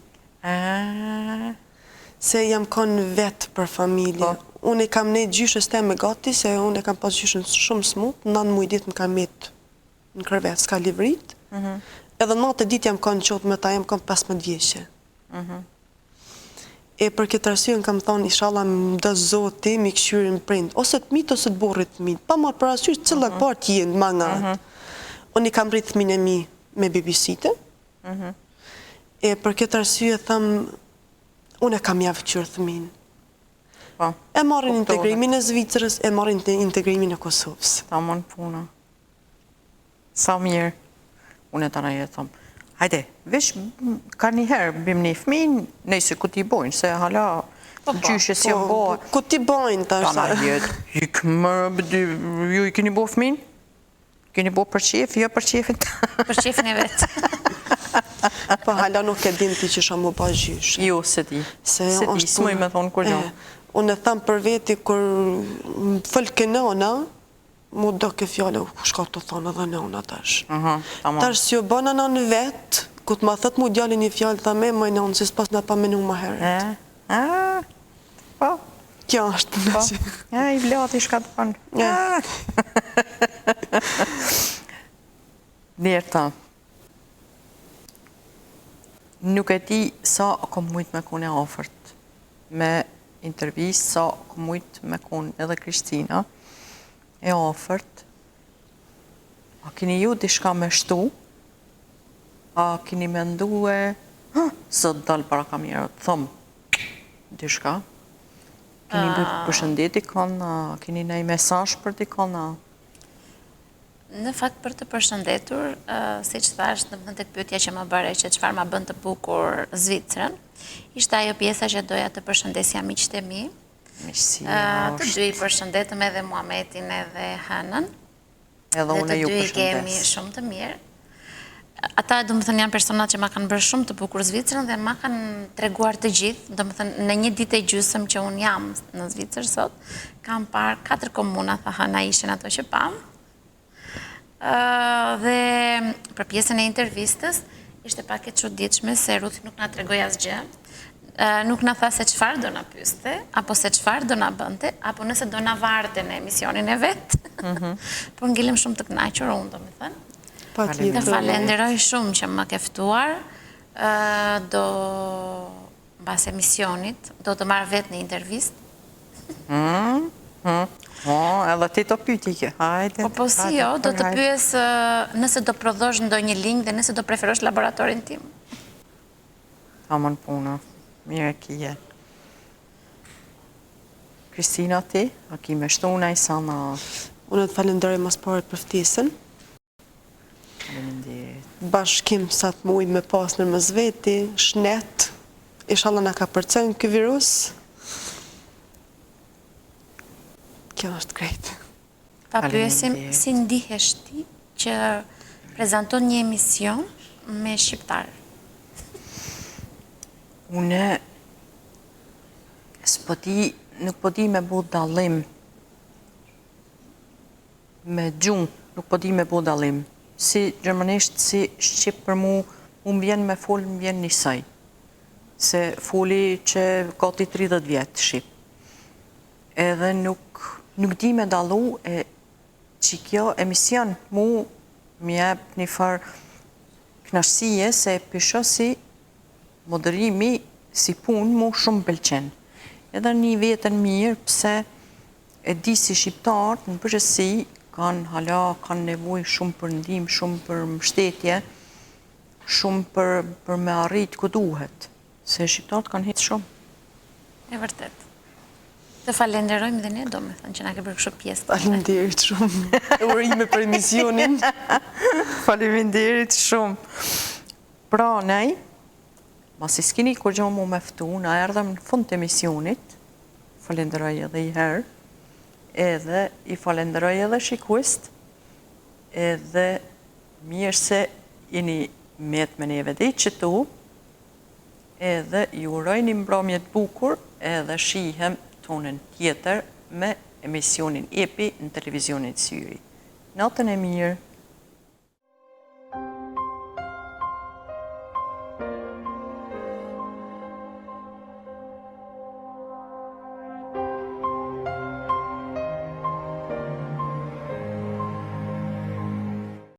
[SPEAKER 2] Se jam konë vetë për familje. Unë e kam ne gjyshës te me gati, se unë e kam pas gjyshën shumë smut, 9 muj dit më kam metë në kërvet, s'ka livrit. Edhe në natë dit jam konë qotë me ta, jam konë 15 vjeqe. E për këtë arsye në kam thonë, inshallah më dë zoti mi këshyrin prind, ose të mitë ose të burit të mitë, pa marë për asysh cëllat part jenë ma nga. Unë i kam rritë thmin e mi me babysitter. E për këtë arsye thamë, unë e kam javë këshyrë thmin. E marrin integrimin e Zvicrës, e marrin integrimin e Kosovës.
[SPEAKER 1] Ta mon puna. Sa mirë. Unë e të në jetë thëmë. Hajde, vish, ka njëherë, bim një fmin, nëjse ku ti bojnë, se hala gjyshe si janë bojnë.
[SPEAKER 2] Ku ti bojnë, ta
[SPEAKER 1] është? Ta në jetë, ju i keni bo fmin? Keni bo për qef, jo për qefin?
[SPEAKER 3] Për qefin e vetë.
[SPEAKER 2] Po hala nuk e din ti që shamu ba gjyshe.
[SPEAKER 1] Jo, se ti. Se ti, s'moj me thonë kur gjo.
[SPEAKER 2] Unë e thamë për veti, kur fëllë kënona, mu do ke fjallë, ku shka të thonë edhe nëna tash. Tash si jo bëna në vetë, ku të ma thët mu djallin një fjallë, tha me më nënë, si s'pas në pa menu ma heret.
[SPEAKER 1] Po.
[SPEAKER 2] Kja është në që.
[SPEAKER 1] I vlati shka të panë. Njerta, nuk e ti sa kom mujtë me kone ofert me intervjist, sa kom mujtë me kone edhe Kristina, e ofert, a kini ju dishka me shtu, a kini me ndu e, sot dalë para kamerët, thëmë, dishka, kini bëjt përshëndeti kanë, kini nej mesazh për ti kanë?
[SPEAKER 3] Në fakt për të përshëndetur, si që thash në të pyetja që më bëre që çfarë ma bën të bukur Zvicrën, ishte ajo pjesa që doja të përshëndesja miqtë e mi. Të dy i përshëndetëm edhe Muhametin edhe Hanën.
[SPEAKER 1] Edhe unë ju përshëndes. Dhe të dy i
[SPEAKER 3] kemi shumë të mirë. Ata, do më thënë, janë personat që ma kanë bërë shumë të bukur Zvicrën dhe ma kanë treguar të gjithë. Do më thënë, në një ditë e gjysëm që unë jam në Zvicrë sot, kam parë 4 komuna, tha Hana ishen ato që pamë. Dhe për pjesën e intervistës, ishte pak e çuditshme se Ruthi nuk na tregoi asgjë. Nuk na tha se çfarë do na pyeste, apo se çfarë do na bënte, apo nëse do na varte në emisionin e vet. Por ngelem shumë të kënaqur unë, domethënë. Të falenderoj shumë që më ke ftuar. Do mbas emisionit do të marr vetë në intervistë.
[SPEAKER 1] Edhe ti të pyti ke, hajde.
[SPEAKER 3] Po si jo, do të pyes nëse do prodhosh ndonjë link dhe nëse do preferosh laboratorin tim.
[SPEAKER 1] Tamam puna, mire kije. Kristina ti, a ki me shtu unaj sa në...
[SPEAKER 2] Unë të falenderoj mas parët për ftesën. Bashkim sa të muj me pas në mëzveti, shnet, inshallah na ka përcen kë virus. Kjo është krejt.
[SPEAKER 3] Pa pyesim, si ndihesh ti që prezenton një emision me shqiptarë?
[SPEAKER 1] Une, nuk po di me bu dalim me gjumë, nuk po di me bu dalim. Si gjermanisht, si shqip për mu, më vjen me folë, më vjen njësaj. Se foli që gati 30 vjetë shqip. Edhe nuk di me dalu e që kjo emision mu më jep një farë knashësie se pisho si moderimi si punë mu shumë pëlqen. Edhe një vetën mirë pëse e di si shqiptarët në përgjësi kanë nevoj shumë për ndim, shumë për mbështetje, shumë për me arrit ku duhet, se shqiptarët kanë hitë shumë.
[SPEAKER 3] E vërtet. Të falenderojmë dhe ne, do me thënë që na ke bërë kështu pjesë.
[SPEAKER 2] Faleminderit shumë. Urime për emisionin.
[SPEAKER 1] Faleminderit shumë. Pra, nej, masi s'kini kur gjo mu meftu, na erdhem në fund të emisionit, falenderoj edhe i herë, edhe i falenderoj edhe shikuest, edhe Mirë se jeni met me neve dhe që tu, edhe ju uroj një mbrëmje të bukur, edhe shihem tonën tjetër me emisionin EPI në televizionin Syri. Natën e mirë!